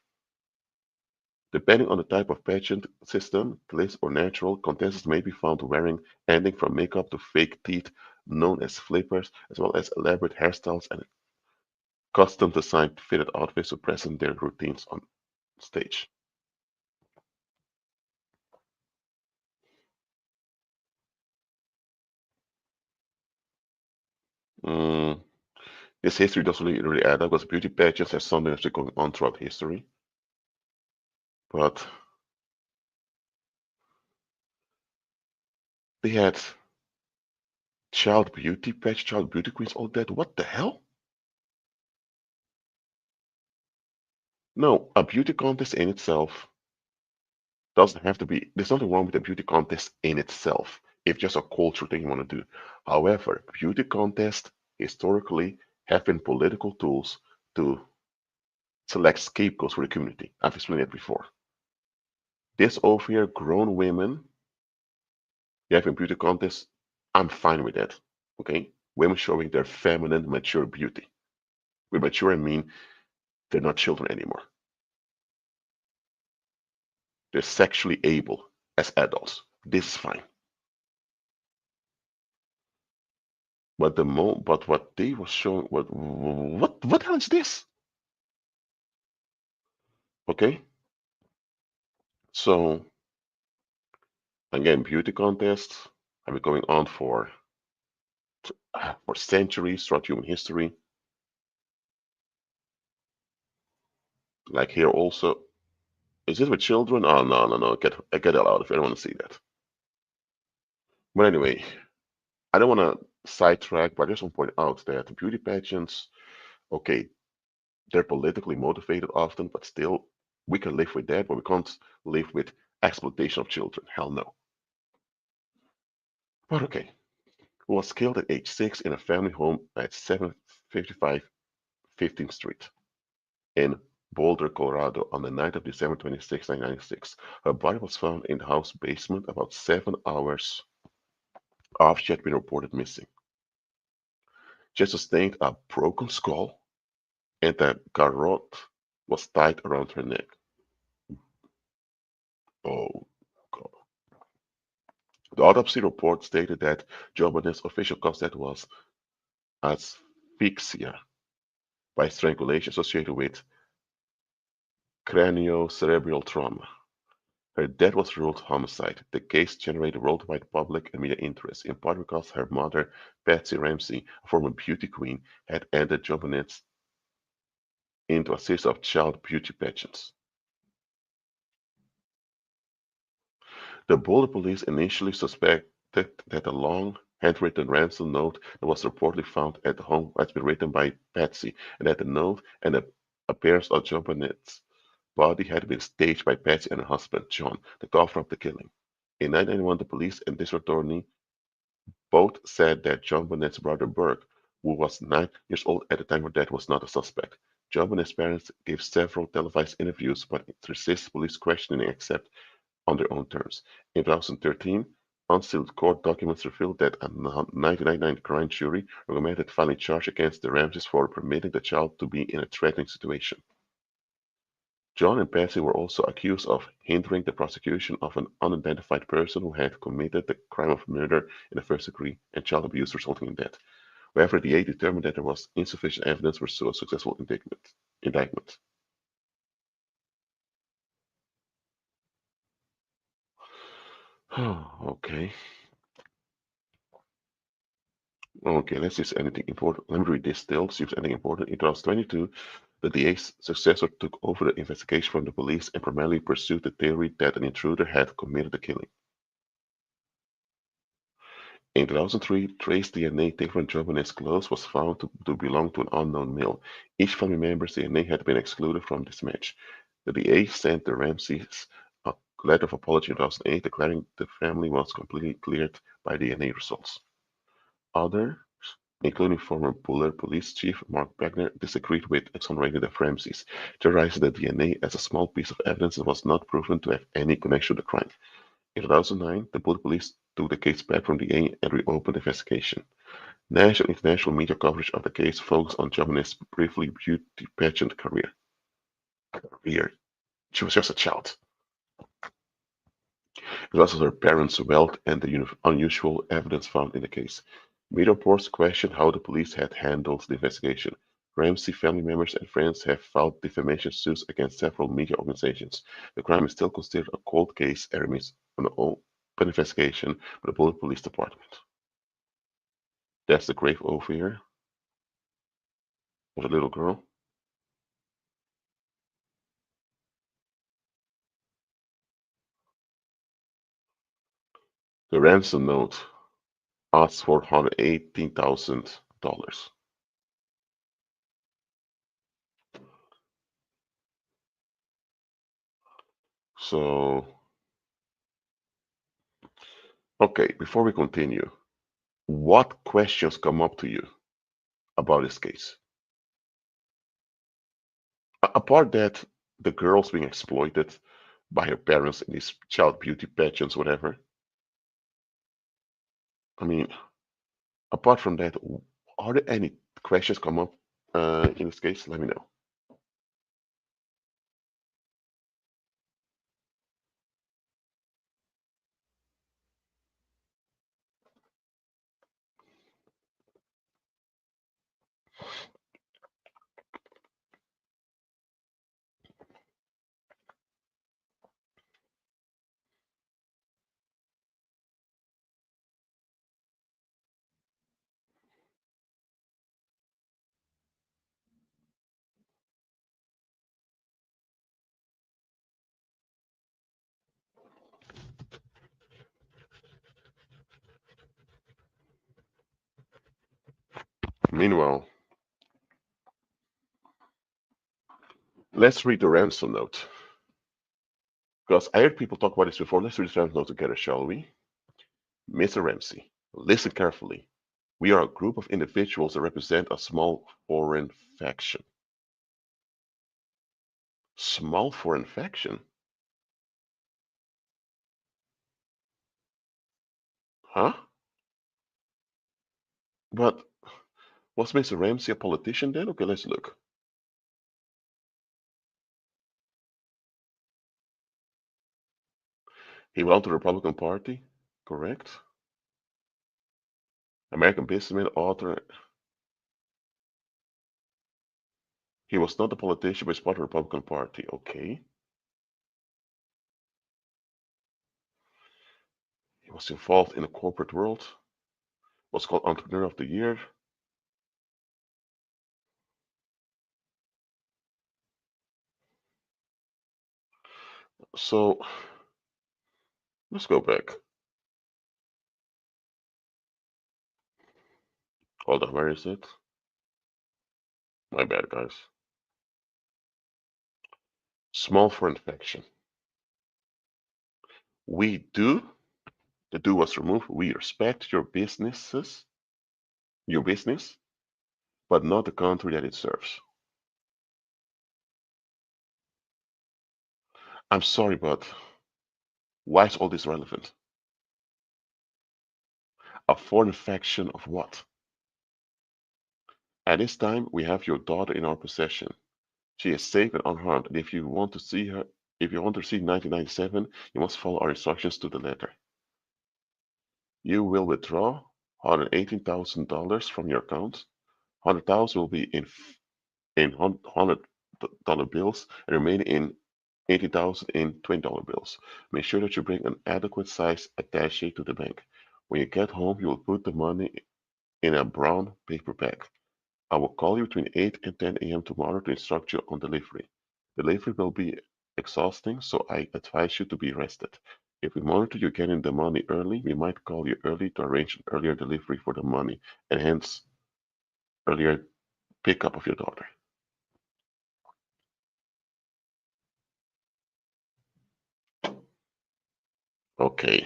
Depending on the type of pageant system, glitz or natural, contestants may be found wearing anything from makeup to fake teeth, known as flippers, as well as elaborate hairstyles and custom designed fitted outfits to present their routines on stage. Mm, this history doesn't really add up because beauty pageants have something that's been going on throughout history. But They had child beauty patch, child beauty queens, all that. What the hell? No, a beauty contest in itself doesn't have to be, there's nothing wrong with a beauty contest in itself. It's just a cultural thing you want to do. However, beauty contests historically have been political tools to select scapegoats for the community. I've explained it before. This over here, grown women having beauty contests, I'm fine with that. Okay? Women showing their feminine, mature beauty. With mature, I mean they're not children anymore. They're sexually able as adults. This is fine. But what they were showing, what hell is this? Okay, so again, beauty contests have been going on for centuries throughout human history. Like here also, is this with children? Oh no, no, no! Get it out if I don't want to see that. But anyway, I don't want to sidetrack, but I just want to point out that beauty pageants, okay, they're politically motivated often, but still, we can live with that, but we can't live with exploitation of children. Hell no. But okay, who was killed at age 6 in a family home at 755 15th Street in Boulder, Colorado on the night of December 26, 1996. Her body was found in the house basement about 7 hours after she had been reported missing. She sustained a broken skull and a garrote was tied around her neck. Oh, God. The autopsy report stated that Jobanet's official cause death was asphyxia by strangulation associated with craniocerebral trauma. Her death was ruled homicide. The case generated worldwide public and media interest, in part because her mother, Patsy Ramsey, a former beauty queen, had ended Jobanet's into a series of child beauty pageants. The Boulder police initially suspected that a long, handwritten ransom note that was reportedly found at the home had been written by Patsy, and that the note and the appearance of Jobanet's body had been staged by Patsy and her husband, John, to cover up the killing. In 1991, the police and district attorney both said that John Bonnett's brother Burke, who was 9 years old at the time of death, was not a suspect. John Bonnett's parents gave several televised interviews but resisted police questioning except on their own terms. In 2013, unsealed court documents revealed that a 1999 grand jury recommended filing charge against the Ramseys for permitting the child to be in a threatening situation. John and Patsy were also accused of hindering the prosecution of an unidentified person who had committed the crime of murder in the first degree and child abuse resulting in death. However, the DA determined that there was insufficient evidence for a successful indictment. Okay. Okay, let's see if anything important. Let me read this still, see if anything important. In 2022, the DA's successor took over the investigation from the police and primarily pursued the theory that an intruder had committed the killing. In 2003, trace DNA taken from Jobanet's clothes was found to belong to an unknown male. Each family member's DNA had been excluded from this match. The DA sent the Ramseys a letter of apology in 2008, declaring the family was completely cleared by DNA results. Others, including former Buller Police Chief Mark Wagner, disagreed with exonerating the Ramseys, theorizing that DNA as a small piece of evidence that was not proven to have any connection to the crime. In 2009, the Buller Police took the case back from the DA and reopened the investigation. National and international media coverage of the case focused on Jobanet's briefly beauty pageant career. She was just a child. It was her parents' wealth and the unusual evidence found in the case. Media reports questioned how the police had handled the investigation. Ramsey family members and friends have filed defamation suits against several media organizations. The crime is still considered a cold case and remains an open investigation by the Boulder Police Department. That's the grave over here of the little girl. The ransom note asks for $118,000. So, okay, before we continue, what questions come up to you about this case? Apart that the girl's being exploited by her parents in these child beauty pageants, whatever. I mean, apart from that, are there any questions come up in this case? Let me know. Meanwhile, let's read the ransom note. Because I heard people talk about this before. Let's read the ransom note together, shall we? Mr. Ramsey, listen carefully. We are a group of individuals that represent a small foreign faction. Small foreign faction? Huh? But was Mr. Ramsey a politician then? Okay, let's look. He belonged to the Republican Party, correct? American businessman, author. He was not a politician, but he's part of the Republican Party. Okay. He was involved in the corporate world. Was called Entrepreneur of the Year. So let's go back. Hold on, where is it? My bad, guys. Small foreign faction. We do. The do was removed. We respect your businesses, your business, but not the country that it serves. I'm sorry, but why is all this relevant? A foreign faction of what? At this time, we have your daughter in our possession. She is safe and unharmed, and if you want to see her, if you want to see 1997, you must follow our instructions to the letter. You will withdraw $118,000 from your account. 100,000 will be in $100 bills and remaining in 80,000 in $20 bills. Make sure that you bring an adequate size attaché to the bank. When you get home, you will put the money in a brown paper bag. I will call you between 8 and 10 a.m. tomorrow to instruct you on delivery. Delivery will be exhausting, so I advise you to be rested. If we monitor you getting the money early, we might call you early to arrange an earlier delivery for the money and hence earlier pickup of your daughter. Okay,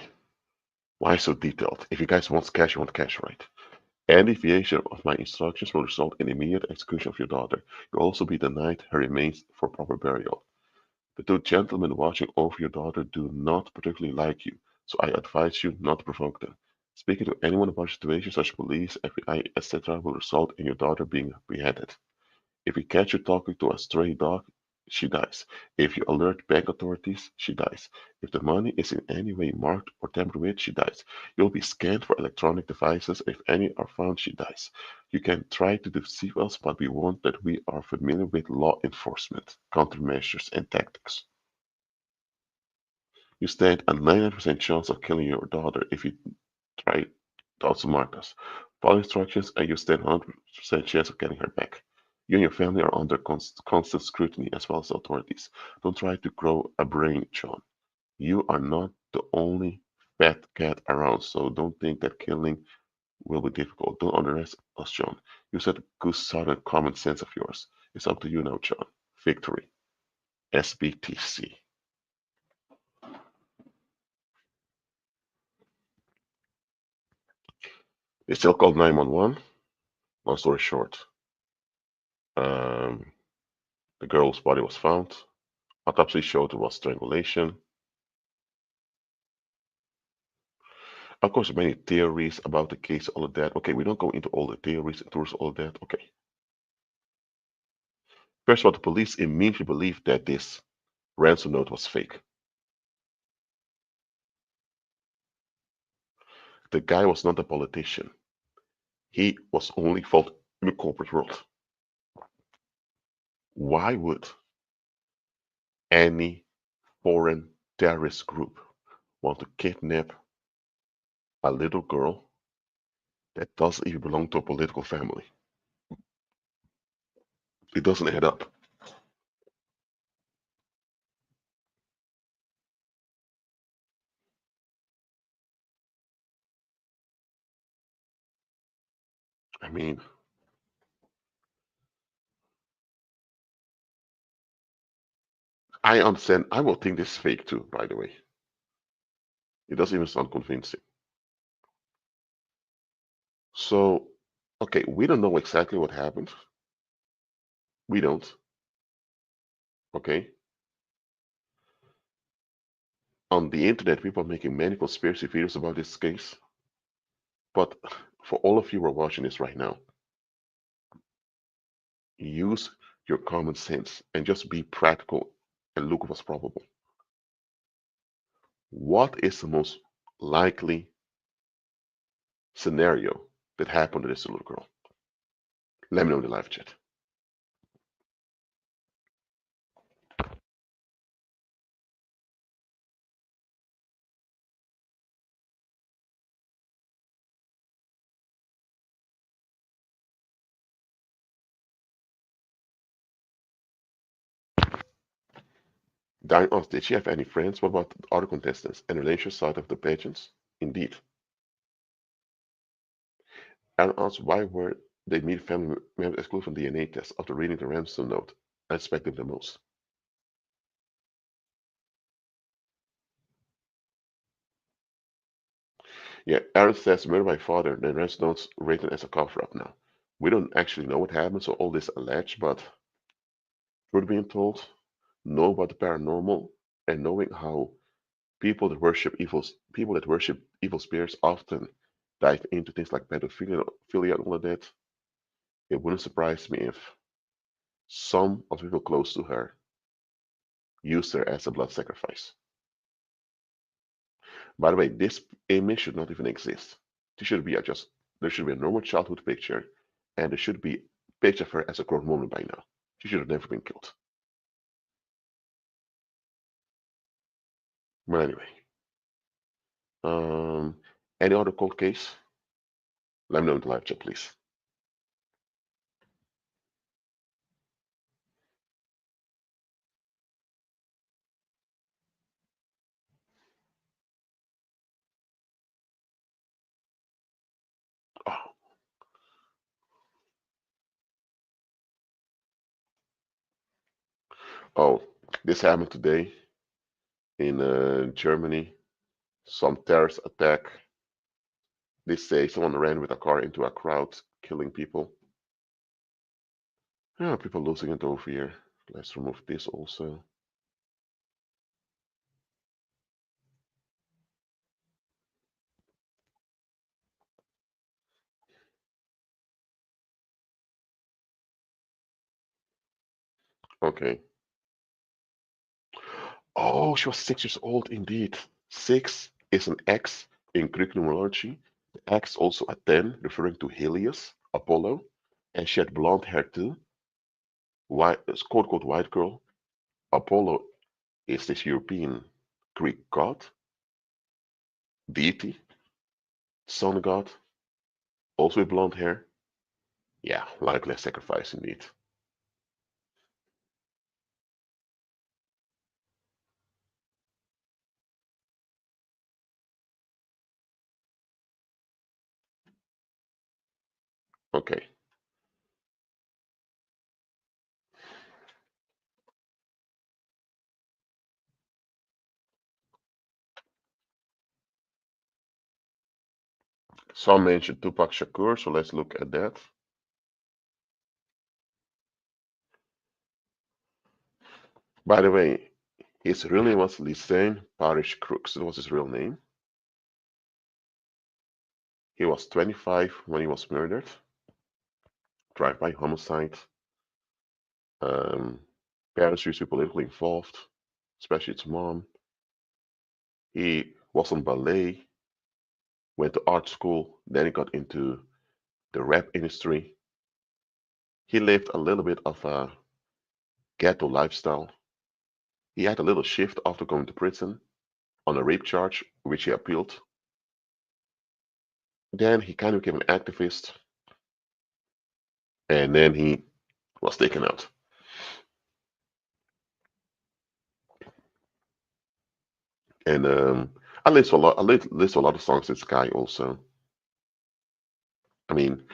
why so detailed? If you guys want cash, you want cash, right? Any deviation of my instructions will result in immediate execution of your daughter. You'll also be denied her remains for proper burial. The two gentlemen watching over your daughter do not particularly like you, so I advise you not to provoke them. Speaking to anyone about situations such as police, FBI, etc. will result in your daughter being beheaded. If we catch you talking to a stray dog, she dies. If you alert bank authorities, she dies. If the money is in any way marked or tampered with, she dies. You'll be scanned for electronic devices. If any are found, she dies. You can try to deceive us, but we want that we are familiar with law enforcement, countermeasures, and tactics. You stand a 99% chance of killing your daughter if you try to outsmart us. Follow instructions and you stand 100% chance of getting her back. You and your family are under constant scrutiny as well as authorities. Don't try to grow a brain, John. You are not the only. fat cat around, so don't think that killing will be difficult. Don't underestimate us, John. You said good southern common sense of yours. It's up to you now, John. Victory. SBTC. They still called 911. Long story short, um, the girl's body was found. Autopsy showed it was strangulation. Of course, many theories about the case, all of that. Okay, we don't go into all the theories and towards all of that. Okay. First of all, the police immediately believed that this ransom note was fake. The guy was not a politician. He was only involved in the corporate world. Why would any foreign terrorist group want to kidnap a little girl that doesn't even belong to a political family? It doesn't add up. I mean, I understand. I will think this is fake too, by the way. It doesn't even sound convincing. So, okay, we don't know exactly what happened. We don't. Okay. On the internet, people are making many conspiracy videos about this case. But for all of you who are watching this right now, use your common sense and just be practical and look what's probable. What is the most likely scenario that happened to this little girl? Let me know in the live chat. Diane asked, did she have any friends? What about the other contestants and relations side of the pageants? Indeed. Aaron asked, why were they meet family members excluded from DNA tests after reading the ransom note? I expect them the most. Yeah, Aaron says, murder by father, then ransom notes written as a cover-up now. We don't actually know what happened, so all this alleged, but truth being told, know about the paranormal and knowing how people that worship evil spirits often dive into things like pedophilia and all of that, it wouldn't surprise me if some of the people close to her used her as a blood sacrifice. By the way, this image should not even exist. This should be just there should be a normal childhood picture, and there should be a picture of her as a grown woman by now. She should have never been killed. But anyway, um, any other cold case? Let me know in the live chat, please. Oh, oh, this happened today in Germany. Some terrorist attack. They say someone ran with a car into a crowd, killing people. Yeah, people losing it over here. Let's remove this also. Okay. Oh, she was 6 years old indeed. Six is an X in Greek numerology. The X also a 10, referring to Helios, Apollo. And she had blonde hair too. White, quote unquote white girl. Apollo is this European Greek god, deity, sun god, also with blonde hair. Yeah, likely a sacrifice indeed. Okay. Some mentioned Tupac Shakur, so let's look at that. By the way, his real name was Lisanne Parish Crooks. That was his real name. He was 25 when he was murdered. Drive-by homicide. Um, Parents used to be politically involved, especially his mom. He was on ballet, went to art school, then he got into the rap industry. He lived a little bit of a ghetto lifestyle. He had a little shift after going to prison on a rape charge, which he appealed. Then he kind of became an activist, and then he was taken out. And I listened to a lot. I listened to a lot of songs. This guy also. I mean,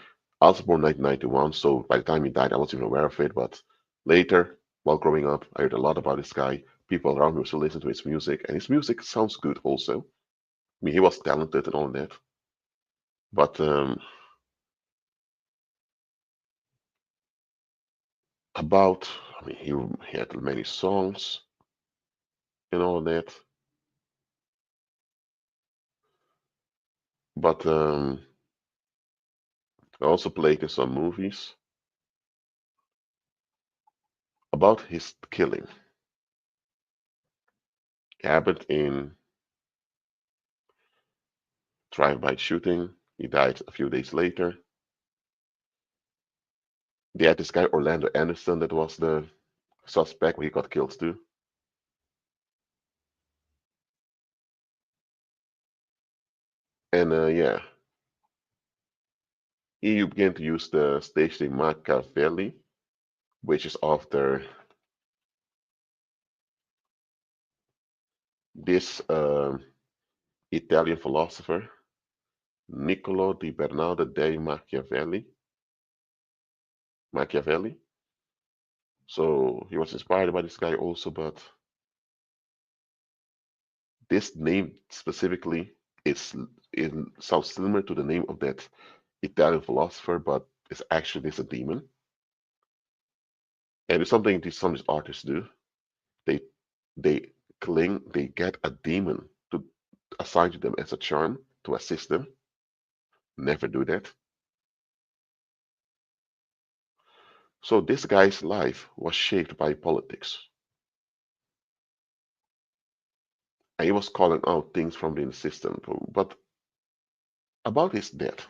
I was born 1991, so by the time he died, I wasn't even aware of it. But later, while growing up, I heard a lot about this guy. People around me still listen to his music, and his music sounds good also. I mean, he was talented and all that. But about, I mean, he had many songs and all that. But I also played in some movies about his killing. It happened in drive-by shooting. He died a few days later. They had this guy Orlando Anderson that was the suspect when he got killed too. And yeah, he began to use the stage name Machiavelli, which is after this Italian philosopher, Niccolo di Bernardo dei Machiavelli. So he was inspired by this guy also, but this name specifically is it sounds similar to the name of that Italian philosopher, but it's actually this a demon. And it's something these some of these artists do. They they they get a demon to assign to them as a charm to assist them. Never do that. So this guy's life was shaped by politics. And he was calling out things from the system. But about his death,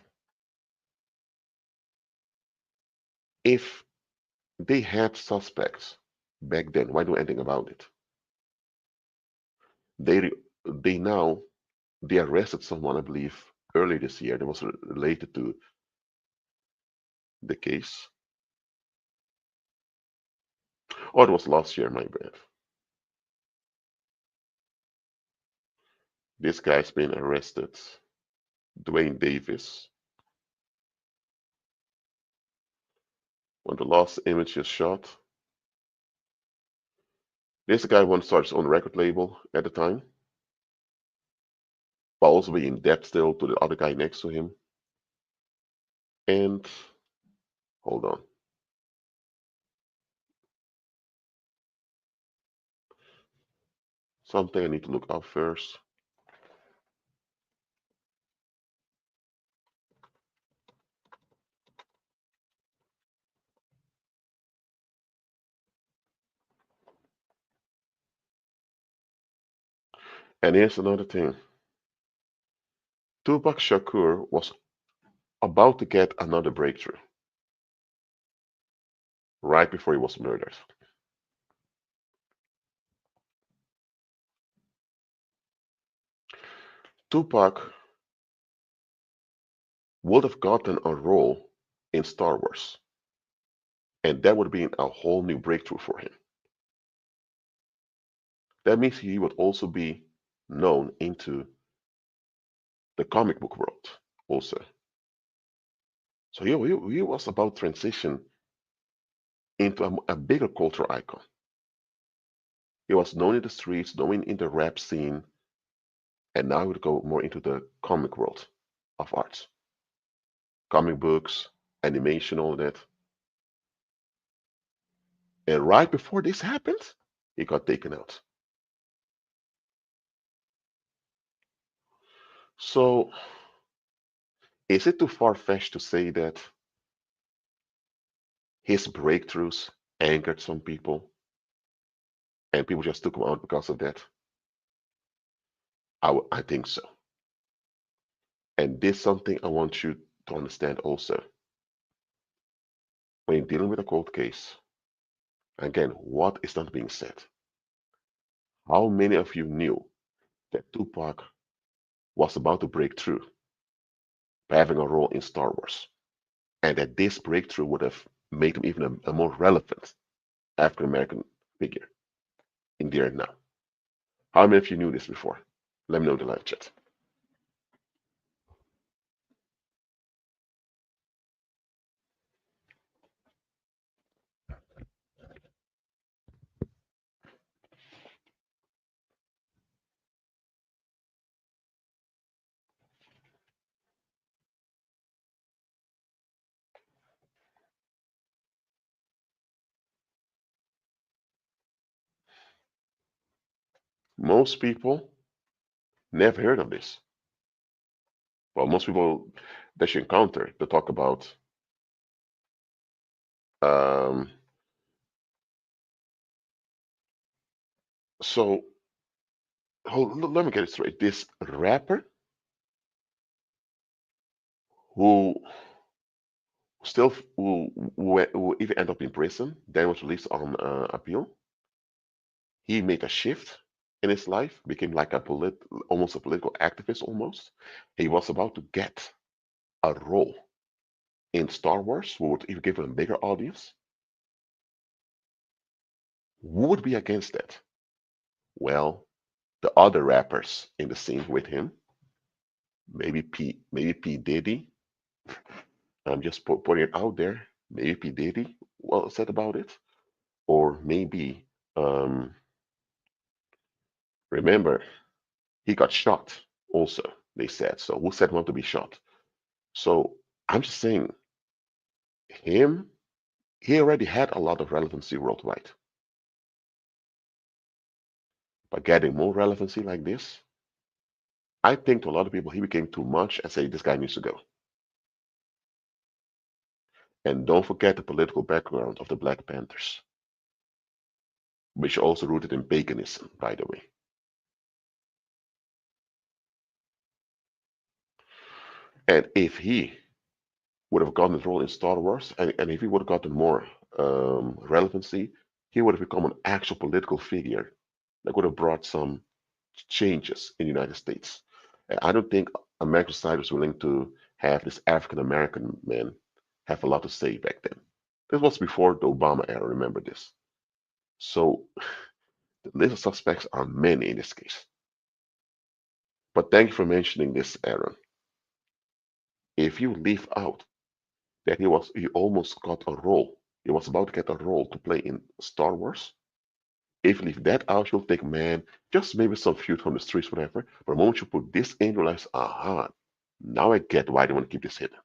if they had suspects back then, why do anything about it? They they now they arrested someone, I believe, early this year that was related to the case. Or it was last year, my bad. This guy's been arrested. Dwayne Davis. When the last image is shot, this guy wanted to start his own record label at the time, but also be in debt still to the other guy next to him. And hold on. Something I need to look up first. And here's another thing. Tupac Shakur was about to get another breakthrough right before he was murdered. Tupac would have gotten a role in Star Wars, and that would have been a whole new breakthrough for him. That means he would also be known into the comic book world also. So he was about transition into a bigger cultural icon. He was known in the streets, known in the rap scene, and now he would go more into the comic world of arts, comic books, animation, all that. And right before this happened, he got taken out. So, is it too far-fetched to say that his breakthroughs angered some people and people just took him out because of that? I think so. And this is something I want you to understand also. When you're dealing with a cold case, again, what is not being said? How many of you knew that Tupac was about to break through by having a role in Star Wars? And that this breakthrough would have made him even a more relevant African American figure in there and now. How many of you knew this before? Let me know in the live chat. Most people never heard of this. Well, most people that you encounter, they talk about um, so let me get it straight. This rapper who still who even end up in prison, then was released on appeal. He made a shift in his life, became like almost a political activist almost. He was about to get a role in Star Wars, who would even give him a bigger audience. Who would be against that? Well, the other rappers in the scene with him, maybe P Diddy. I'm just putting it out there. Maybe P Diddy well said about it, or maybe remember he got shot. Also, they said so. Who said want to be shot? So I'm just saying, him. He already had a lot of relevancy worldwide. But getting more relevancy like this, I think to a lot of people he became too much and say this guy needs to go. And don't forget the political background of the Black Panthers, which are also rooted in paganism, by the way. And if he would have gotten his role in Star Wars, and if he would have gotten more relevancy, he would have become an actual political figure that would have brought some changes in the United States. And I don't think American society was willing to have this African American man have a lot to say back then. This was before the Obama era, remember this. So the list of suspects are many in this case. But thank you for mentioning this, Aaron. If you leave out that he almost got a role, he was about to get a role to play in Star Wars. If you leave that out, you'll think, man, just maybe some feud from the streets, whatever. But the moment you put this in, you realize, aha, now I get why they want to keep this hidden.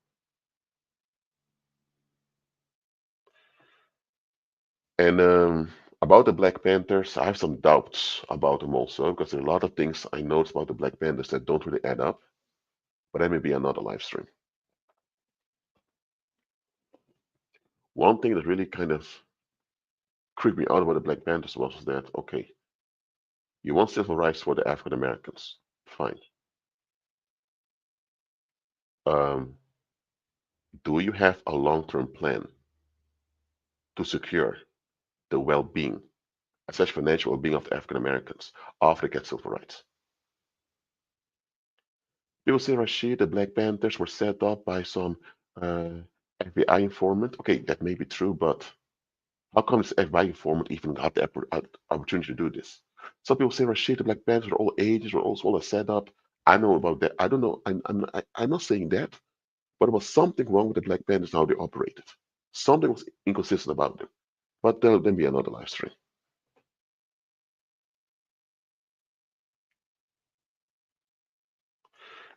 And about the Black Panthers, I have some doubts about them also, because there are a lot of things I noticed about the Black Panthers that don't really add up. But that may be another live stream. One thing that really kind of creeped me out about the Black Panthers was that, okay, you want civil rights for the African Americans, fine. Um, do you have a long-term plan to secure the well-being, especially financial well-being of the African Americans after they get civil rights? People say, Rashid, the Black Panthers were set up by some uh, FBI informant. Okay, that may be true, but how come this FBI informant even got the opportunity to do this? Some people say, Rashid, the Black Panthers were all agents, were also all a setup. I know about that. I don't know. I'm not saying that. But there was something wrong with the Black Panthers how they operated. Something was inconsistent about them. But there'll then be another live stream.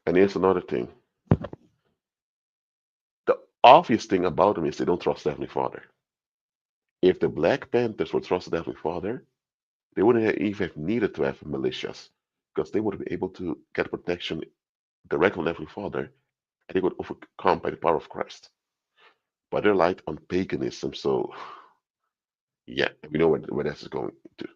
And here's another thing. The obvious thing about them is they don't trust Heavenly Father. If the Black Panthers would trust the Heavenly Father, they wouldn't even have needed to have militias because they would be able to get protection directly from the Heavenly Father and they would overcome by the power of Christ. But they're light on paganism, so yeah, we know where that's going to.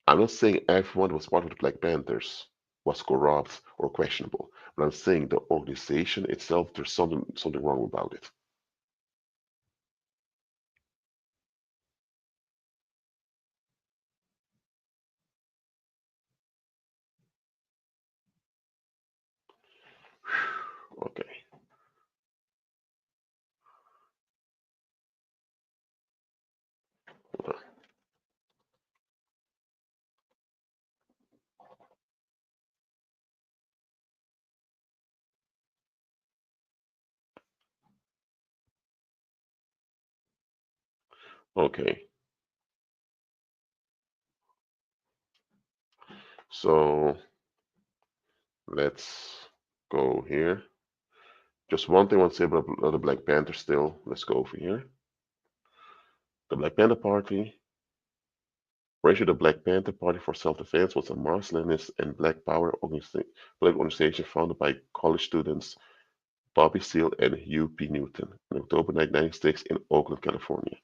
I'm not saying everyone who was part of the Black Panthers was corrupt or questionable, but I'm saying the organization itself, there's something wrong about it. Okay. Okay. So let's go here. Just one thing I want to say about the Black Panther still. Let's go over here. The Black Panther Party. Originally, the Black Panther Party for Self-Defense was a Marxist and Black Power organization founded by college students Bobby Seale and Hugh P. Newton in October 1996 in Oakland, California.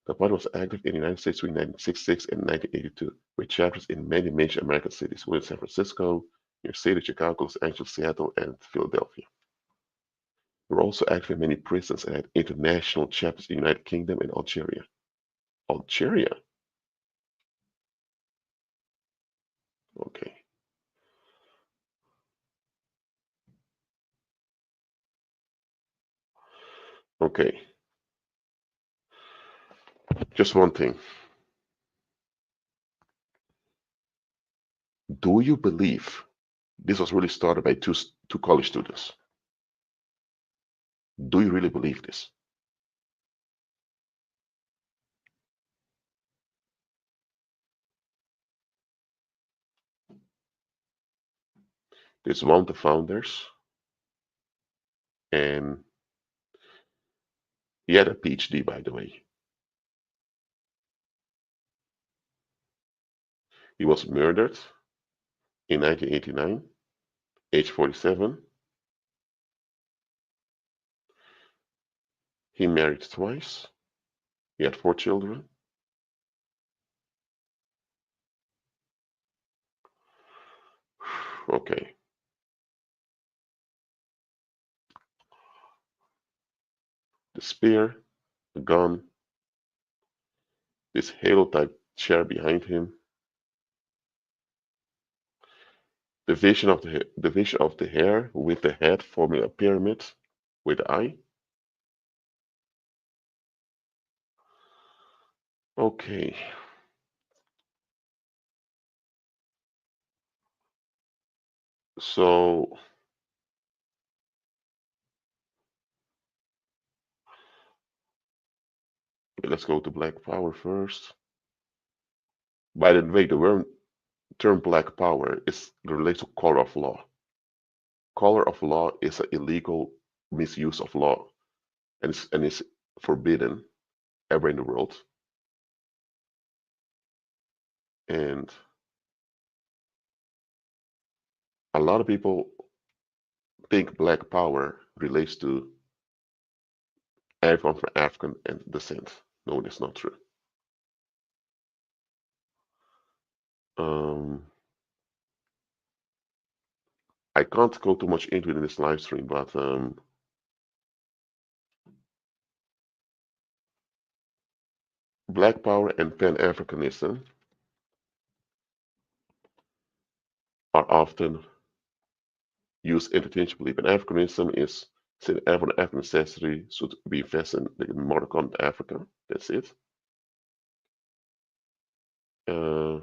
The party was active in the United States between 1966 and 1982, with chapters in many major American cities, including San Francisco, New York City, Chicago, Los Angeles, Seattle, and Philadelphia. They were also active in many prisons and had international chapters in the United Kingdom and Algeria. Algeria? Okay. Okay. Just one thing. Do you believe this was really started by two college students? Do you really believe this? This is one of the founders, and he had a PhD, by the way. He was murdered in 1989, age 47. He married twice. He had 4 children. Okay. The spear, the gun, this halo type chair behind him, the vision of the hair with the head forming a pyramid with the eye. Okay. So let's go to Black Power first. By the way, the term Black Power is related to color of law. Color of law is an illegal misuse of law, and it's forbidden everywhere in the world. And a lot of people think Black Power relates to everyone from African descent. No, that's not true. Um, I can't go too much into it in this live stream, but Black Power and Pan Africanism are often used interchangeably. Pan Africanism is saying everyone African necessity should be invested in the mother continent Africa. That's it. Uh,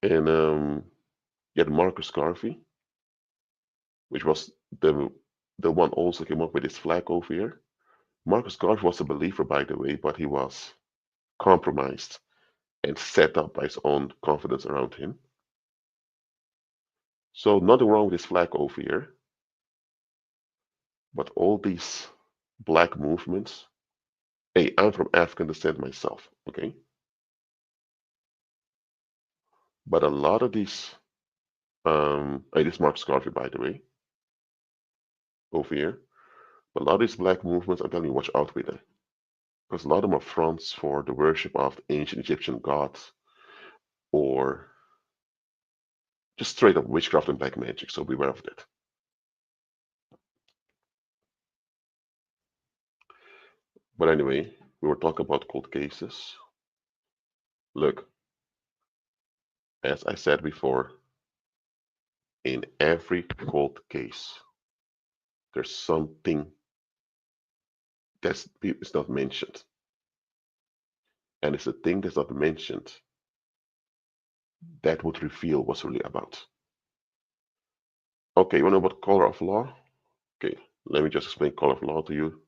And you had Marcus Garvey, which was the one also came up with this flag over here. Marcus Garvey was a believer, by the way, but he was compromised and set up by his own confidence around him. So nothing wrong with this flag over here, but all these black movements. Hey, I'm from African descent myself, okay? But a lot of these, hey, this is Marcus Garvey, by the way, over here. But a lot of these black movements, I'm telling you, watch out with them. Because a lot of them are fronts for the worship of the ancient Egyptian gods or just straight up witchcraft and black magic, so beware of that. But anyway, we were talking about cold cases. Look, as I said before, in every cold case, there's something that is not mentioned. And it's a thing that's not mentioned that would reveal what's really about. Okay, you want to know about color of law? Okay, let me just explain color of law to you.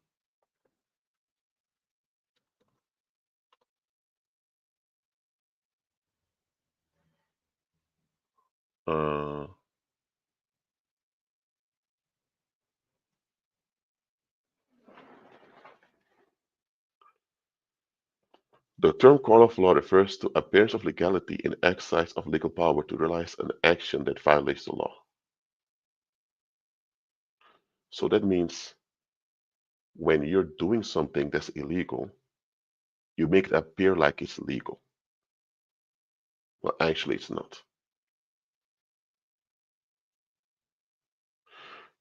Uh, the term color of law refers to appearance of legality in exercise of legal power to realize an action that violates the law. So that means when you're doing something that's illegal, you make it appear like it's legal. Well, actually, it's not.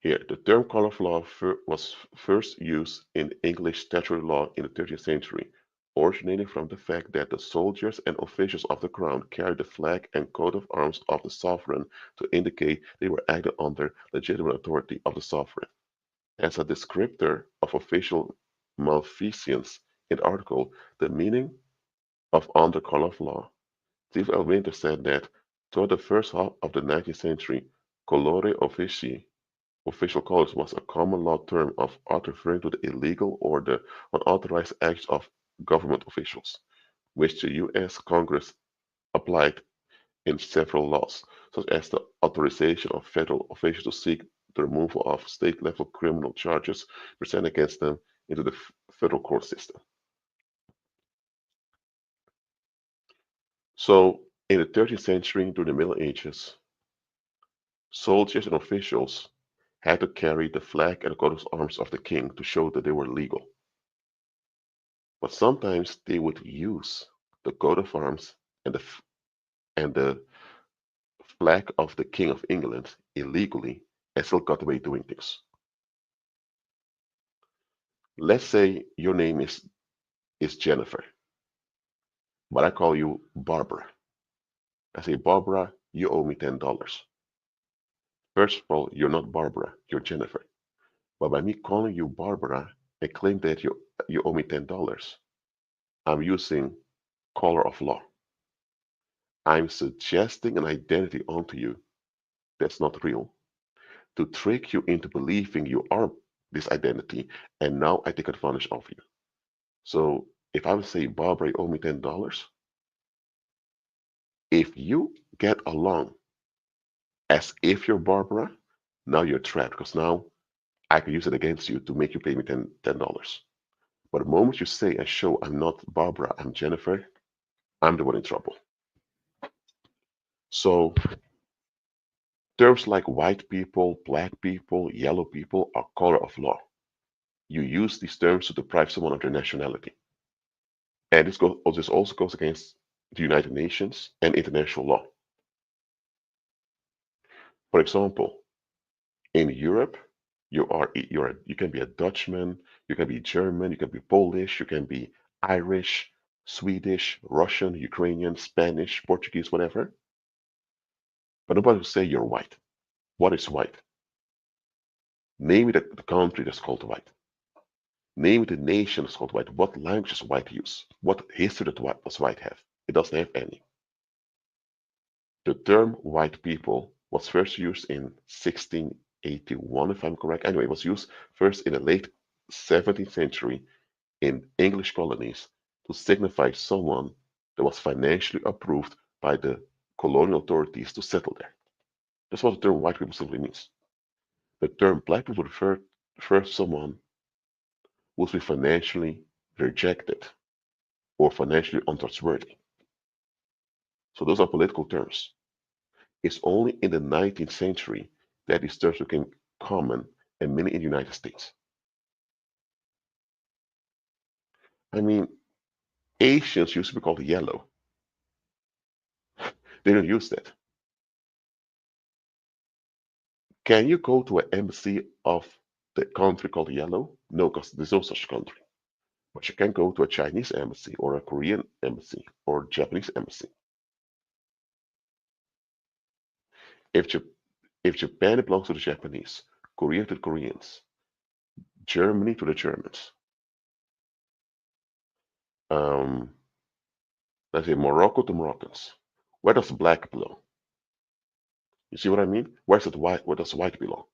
Here, the term color of law was first used in English statutory law in the 13th century, originating from the fact that the soldiers and officials of the crown carried the flag and coat of arms of the sovereign to indicate they were acting under legitimate authority of the sovereign. As a descriptor of official malfeasance in the article, the meaning of under color of law, Steve L. Winter said that toward the first half of the 19th century, colore officii, official colors, was a common law term of art referring to the illegal or the unauthorized acts of government officials, which the U.S. Congress applied in several laws, such as the authorization of federal officials to seek the removal of state-level criminal charges presented against them into the federal court system. So, in the 13th century, during the Middle Ages, soldiers and officials had to carry the flag and the coat of arms of the king to show that they were legal. But sometimes they would use the coat of arms and the flag of the King of England illegally and still got away doing things. Let's say your name is Jennifer, but I call you Barbara. I say, Barbara, you owe me $10. First of all, you're not Barbara, you're Jennifer. But by me calling you Barbara and claim that you owe me $10, I'm using color of law. I'm suggesting an identity onto you that's not real to trick you into believing you are this identity, and now I take advantage of you. So if I would say, Barbara, you owe me $10, if you get along as if you're Barbara, now you're trapped because now I can use it against you to make you pay me $10. But the moment you say and show I'm not Barbara, I'm Jennifer, I'm the one in trouble. So terms like white people, black people, yellow people are color of law. You use these terms to deprive someone of their nationality. And this also goes against the United Nations and international law. For example, in Europe, you can be a Dutchman, you can be German, you can be Polish, you can be Irish, Swedish, Russian, Ukrainian, Spanish, Portuguese, whatever. But nobody will say you're white. What is white? Name me the country that's called white. Name me the nation that's called white. What language does white use? What history does white have? It doesn't have any. The term white people was first used in 1681, if I'm correct. Anyway, it was used first in the late 17th century in English colonies to signify someone that was financially approved by the colonial authorities to settle there. That's what the term white people simply means. The term black people refers to someone who was financially rejected or financially untrustworthy. So those are political terms. It's only in the 19th century that these terms became common and many in the United States. I mean, Asians used to be called yellow. They don't use that. Can you go to an embassy of the country called yellow? No, because there's no such country. But you can go to a Chinese embassy or a Korean embassy or Japanese embassy. If, if Japan belongs to the Japanese, Korea to the Koreans, Germany to the Germans, um, let's say Morocco to Moroccans, where does black belong? You see what I mean? Where's it white? Where does white belong?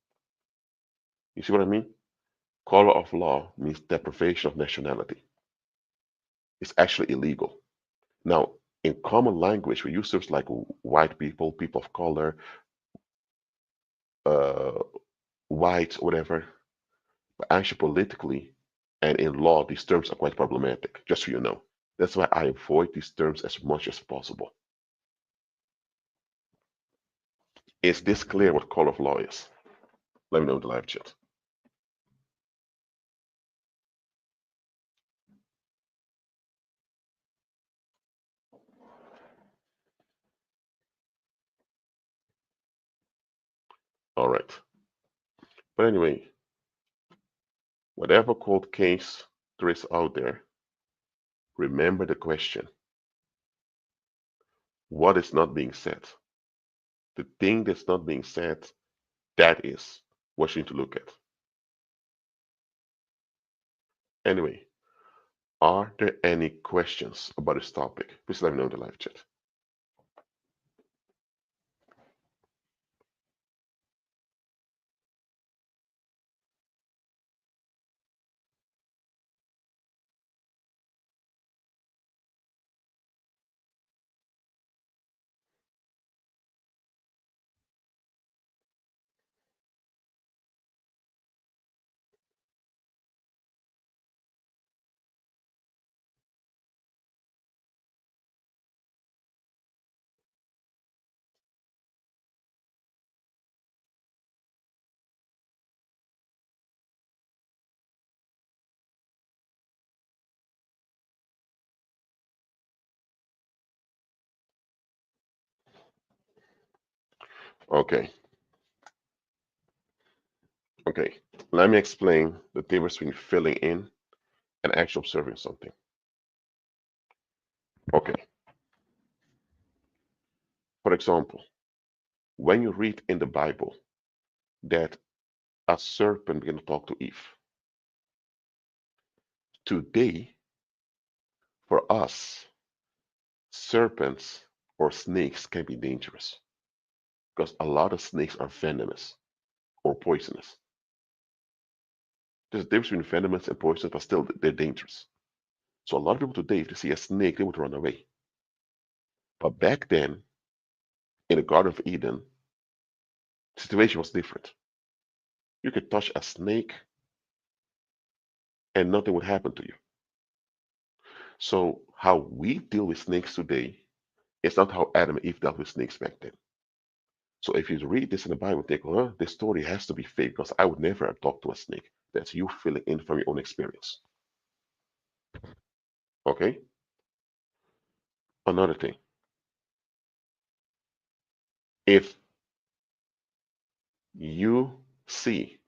You see what I mean? Color of law means deprivation of nationality. It's actually illegal. Now, in common language, we use terms like white people, people of color, uh, white, whatever. But actually, politically and in law, these terms are quite problematic, just so you know. That's why I avoid these terms as much as possible. Is this clear what color of law is? Let me know in the live chat. All right. But anyway, whatever cold case there is out there, remember the question. What is not being said? The thing that's not being said, that is what you need to look at. Anyway, are there any questions about this topic? Please let me know in the live chat. Okay. Okay. Let me explain the difference between filling in and actually observing something. Okay. For example, when you read in the Bible that a serpent began to talk to Eve, today, for us, serpents or snakes can be dangerous because a lot of snakes are venomous or poisonous. There's a difference between venomous and poisonous, but still they're dangerous. So a lot of people today, if they see a snake, they would run away. But back then, in the Garden of Eden, the situation was different. You could touch a snake and nothing would happen to you. So how we deal with snakes today is not how Adam and Eve dealt with snakes back then. So if you read this in the Bible, think, well, this story has to be fake because I would never talk to a snake. That's you filling in from your own experience. Okay? Another thing. If you see,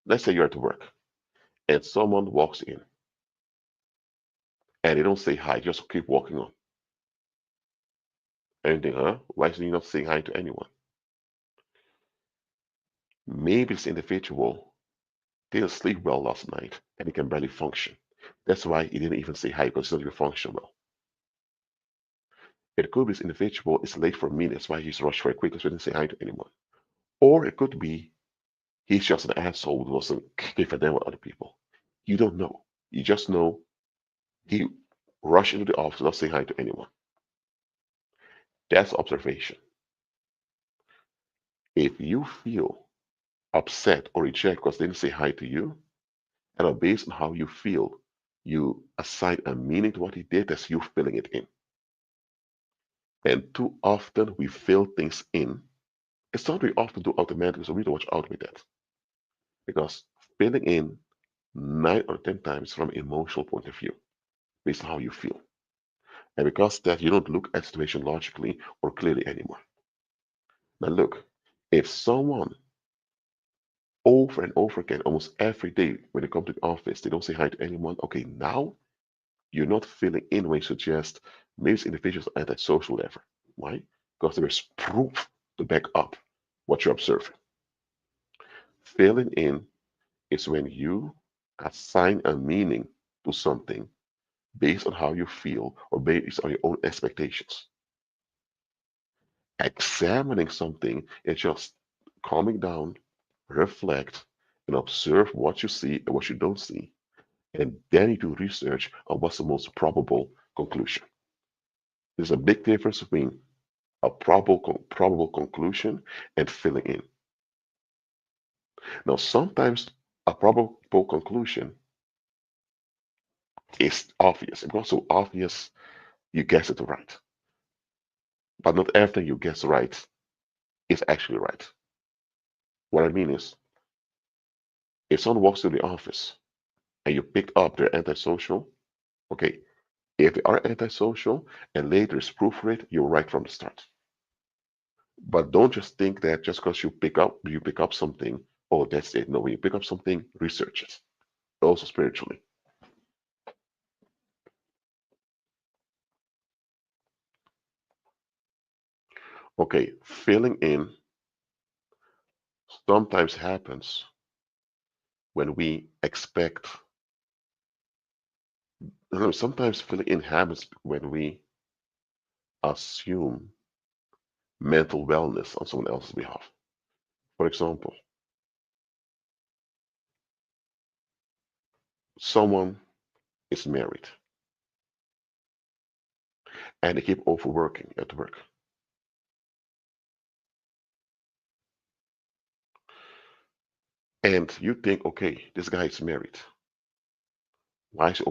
let's say you're at work and someone walks in and they don't say hi, just keep walking on. And you think, huh? Why is he not saying hi to anyone? Maybe this individual didn't sleep well last night and he can barely function. That's why he didn't even say hi because he doesn't even function well. It could be this individual is late for a meeting, that's why he's rushed very quickly, so he didn't say hi to anyone. Or it could be he's just an asshole who doesn't give a damn with other people. You don't know. You just know he rushed into the office, not saying hi to anyone. That's observation. If you feel upset or reject because they didn't say hi to you, and based on how you feel, you assign a meaning to what he did as you filling it in. And too often we fill things in. It's something we often do automatically, so we need to watch out with that. Because filling in 9 or 10 times from an emotional point of view, based on how you feel. And because that, you don't look at the situation logically or clearly anymore. Now look, if someone over and over again, almost every day when they come to the office, they don't say hi to anyone, okay, now you're not filling in when you suggest maybe this individuals are antisocial level. Why? Because there is proof to back up what you're observing. Filling in is when you assign a meaning to something based on how you feel or based on your own expectations. Examining something is just calming down, reflect, and observe what you see and what you don't see, and then you do research on what's the most probable conclusion. There's a big difference between a probable conclusion and filling in. Now, sometimes a probable conclusion is obvious. It's not so obvious you guess it right. But not everything you guess right is actually right. What I mean is, if someone walks to the office and you pick up they're antisocial, okay, if they are antisocial and later is proof for it, you're right from the start. But don't just think that just because you pick up something, oh that's it. No, when you pick up something, research it. Also spiritually. Okay, filling in sometimes happens when we expect, no, sometimes filling in happens when we assume mental wellness on someone else's behalf. For example, someone is married and they keep overworking at work. And you think, okay, this guy is married. Why is he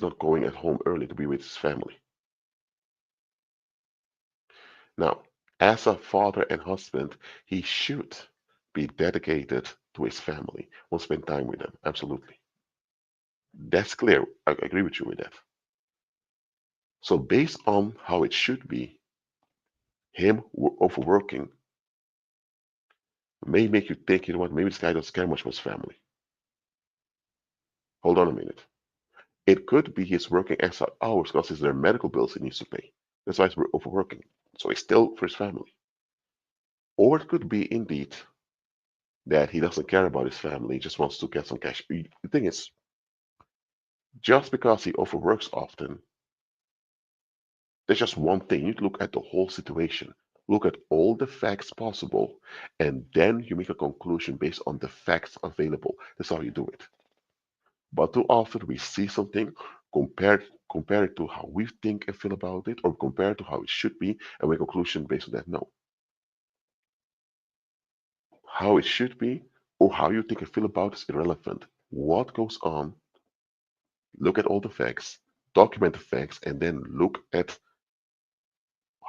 not going at home early to be with his family? Now, as a father and husband, he should be dedicated to his family, will spend time with them. Absolutely. That's clear. I agree with you with that. So based on how it should be, him overworking may make you think, you know what, maybe this guy doesn't care much about his family. Hold on a minute. It could be he's working extra hours because it's their medical bills he needs to pay. That's why he's overworking. So he's still for his family. Or it could be indeed that he doesn't care about his family, he just wants to get some cash. The thing is, just because he overworks often, there's just one thing. You need to look at the whole situation. Look at all the facts possible, and then you make a conclusion based on the facts available. That's how you do it. But too often we see something, compare it to how we think and feel about it, or compare it to how it should be, and make a conclusion based on that. No. How it should be, or how you think and feel about it is irrelevant. What goes on, look at all the facts, document the facts, and then look at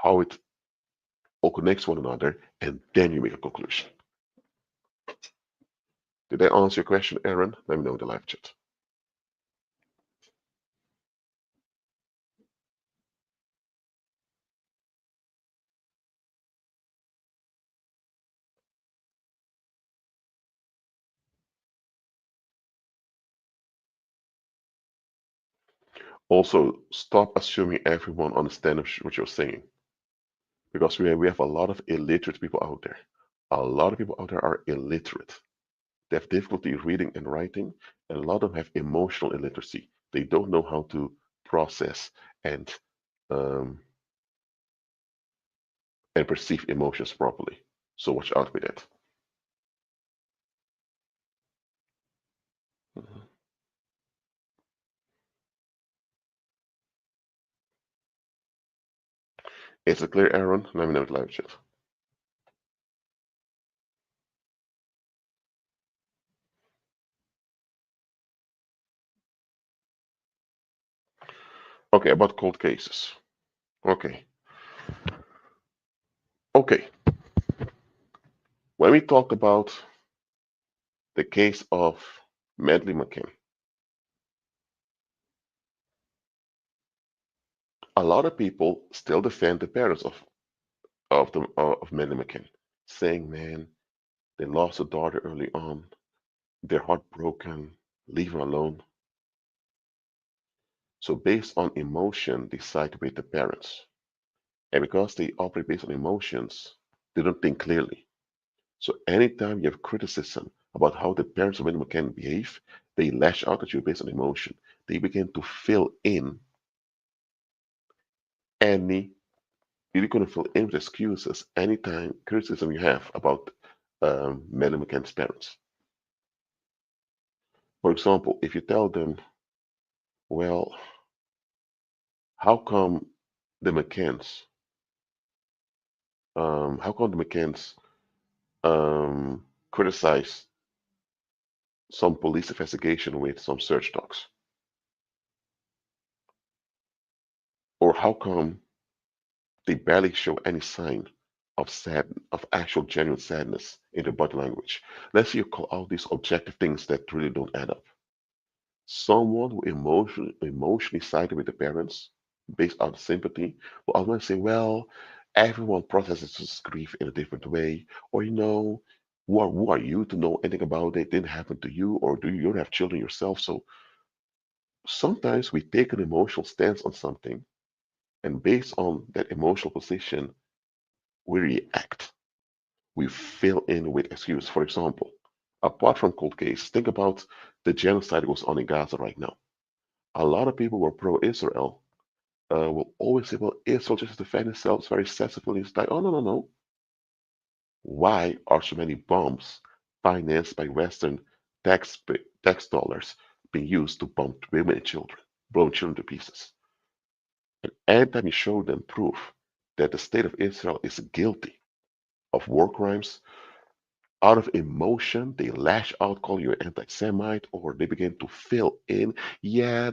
how it all connects one another, and then you make a conclusion. Did I answer your question, Aaron? Let me know in the live chat. Also, stop assuming everyone understands what you're saying, because we have a lot of illiterate people out there. A lot of people out there are illiterate. They have difficulty reading and writing, and a lot of them have emotional illiteracy. They don't know how to process and um, and perceive emotions properly. So watch out with that. Mhm. Is it clear, Aaron? Let me know in the live chat. Okay, about cold cases. Okay. Okay. When we talk about the case of Medley McCann, a lot of people still defend the parents of Medley McCann, saying, "Man, they lost a daughter early on. They're heartbroken. Leave her alone." So based on emotion, they side with the parents. And because they operate based on emotions, they don't think clearly. So anytime you have criticism about how the parents of Medley McCann behave, they lash out at you based on emotion. They begin to fill in any you're going to fill in with excuses anytime criticism you have about Medley McCann's parents. For example, if you tell them, well, how come the McCanns, criticize some police investigation with some search dogs? Or how come they barely show any sign of of actual genuine sadness in their body language? Let's say you call out these objective things that really don't add up. Someone who emotionally sided with the parents based on sympathy will always say, well, everyone processes this grief in a different way. Or, who are you to know anything about it? It didn't happen to you, or do you don't have children yourself? So sometimes we take an emotional stance on something, and based on that emotional position, we react. We fill in with excuses. For example, apart from cold case, think about the genocide that goes on in Gaza right now. A lot of people who are pro-Israel will always say, well, Israel just defends itself, very successfully. It's like, oh, no, no, no. Why are so many bombs financed by Western tax dollars being used to bomb women and children, blow children to pieces? And anytime you show them proof that the state of Israel is guilty of war crimes, out of emotion, they lash out, call you an anti-Semite, or they begin to fill in, yeah,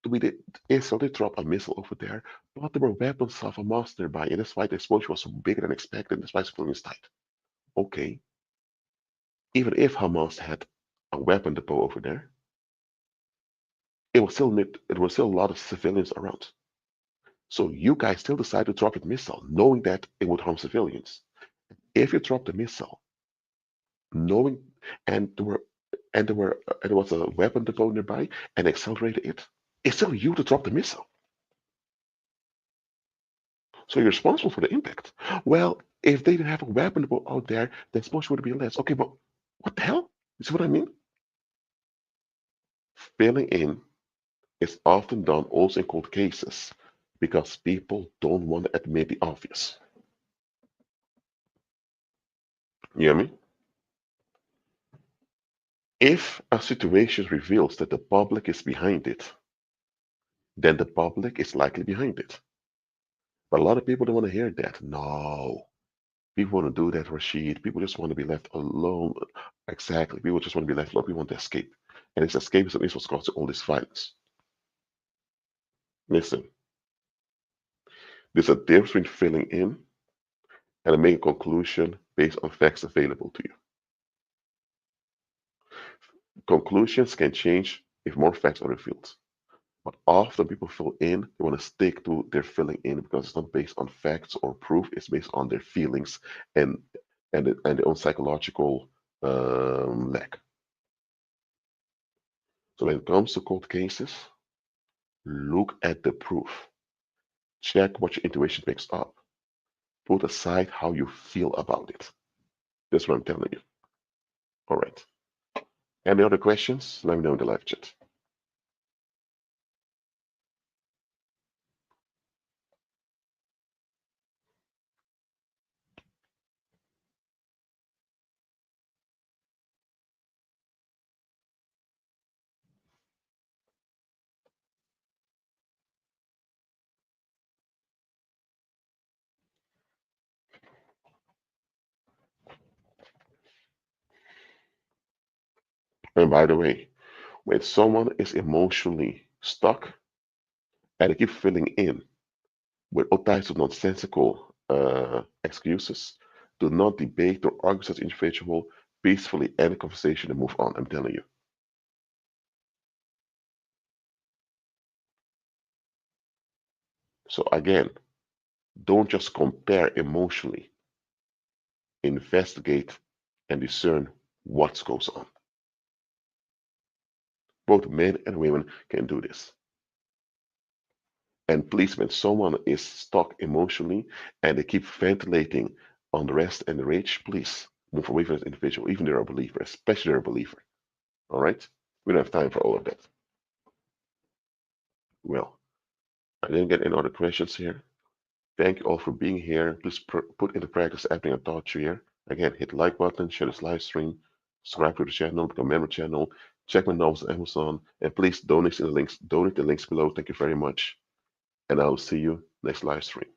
we did Israel did drop a missile over there, but there were weapons of Hamas nearby, and that's why the explosion was bigger than expected. That's why it's feeling tight. Okay, even if Hamas had a weapon depot over there, it was still a lot of civilians around. So you guys still decided to drop a missile, knowing that it would harm civilians. If you dropped the missile, knowing and there was a weapon depot nearby and accelerated it, it's still you to drop the missile. So you're responsible for the impact. Well, if they didn't have a weapon out there, the explosion would be less. Okay, but what the hell? You see what I mean? Filling in is often done also in cold cases because people don't want to admit the obvious. You hear me? If a situation reveals that the public is behind it, then the public is likely behind it. But a lot of people don't want to hear that. No. People want to do that, Rashid. People just want to be left alone. Exactly. People just want to be left alone. People want to escape. And this escapism is what's causing all this violence. Listen, there's a difference between filling in and making a conclusion based on facts available to you. Conclusions can change if more facts are revealed. But often people fill in, they want to stick to their filling in because it's not based on facts or proof, it's based on their feelings and and their own psychological lack. So when it comes to cold cases, look at the proof. Check what your intuition picks up. Put aside how you feel about it. That's what I'm telling you. All right. Any other questions? Let me know in the live chat. And by the way, when someone is emotionally stuck and they keep filling in with all types of nonsensical excuses, do not debate or argue such individual. Peacefully end the conversation and move on. I'm telling you. So again, don't just compare emotionally. Investigate and discern what goes on. Both men and women can do this. And please, when someone is stuck emotionally and they keep ventilating on the rest and the rage, please move away from this individual, even if they're a believer, especially they're a believer. All right? We don't have time for all of that. Well, I didn't get any other questions here. Thank you all for being here. Please put into practice everything I taught you here. Again, hit the like button, share this live stream, subscribe to the channel, become a member channel, check my novels on Amazon, and please donate the links below. Thank you very much. And I will see you next live stream.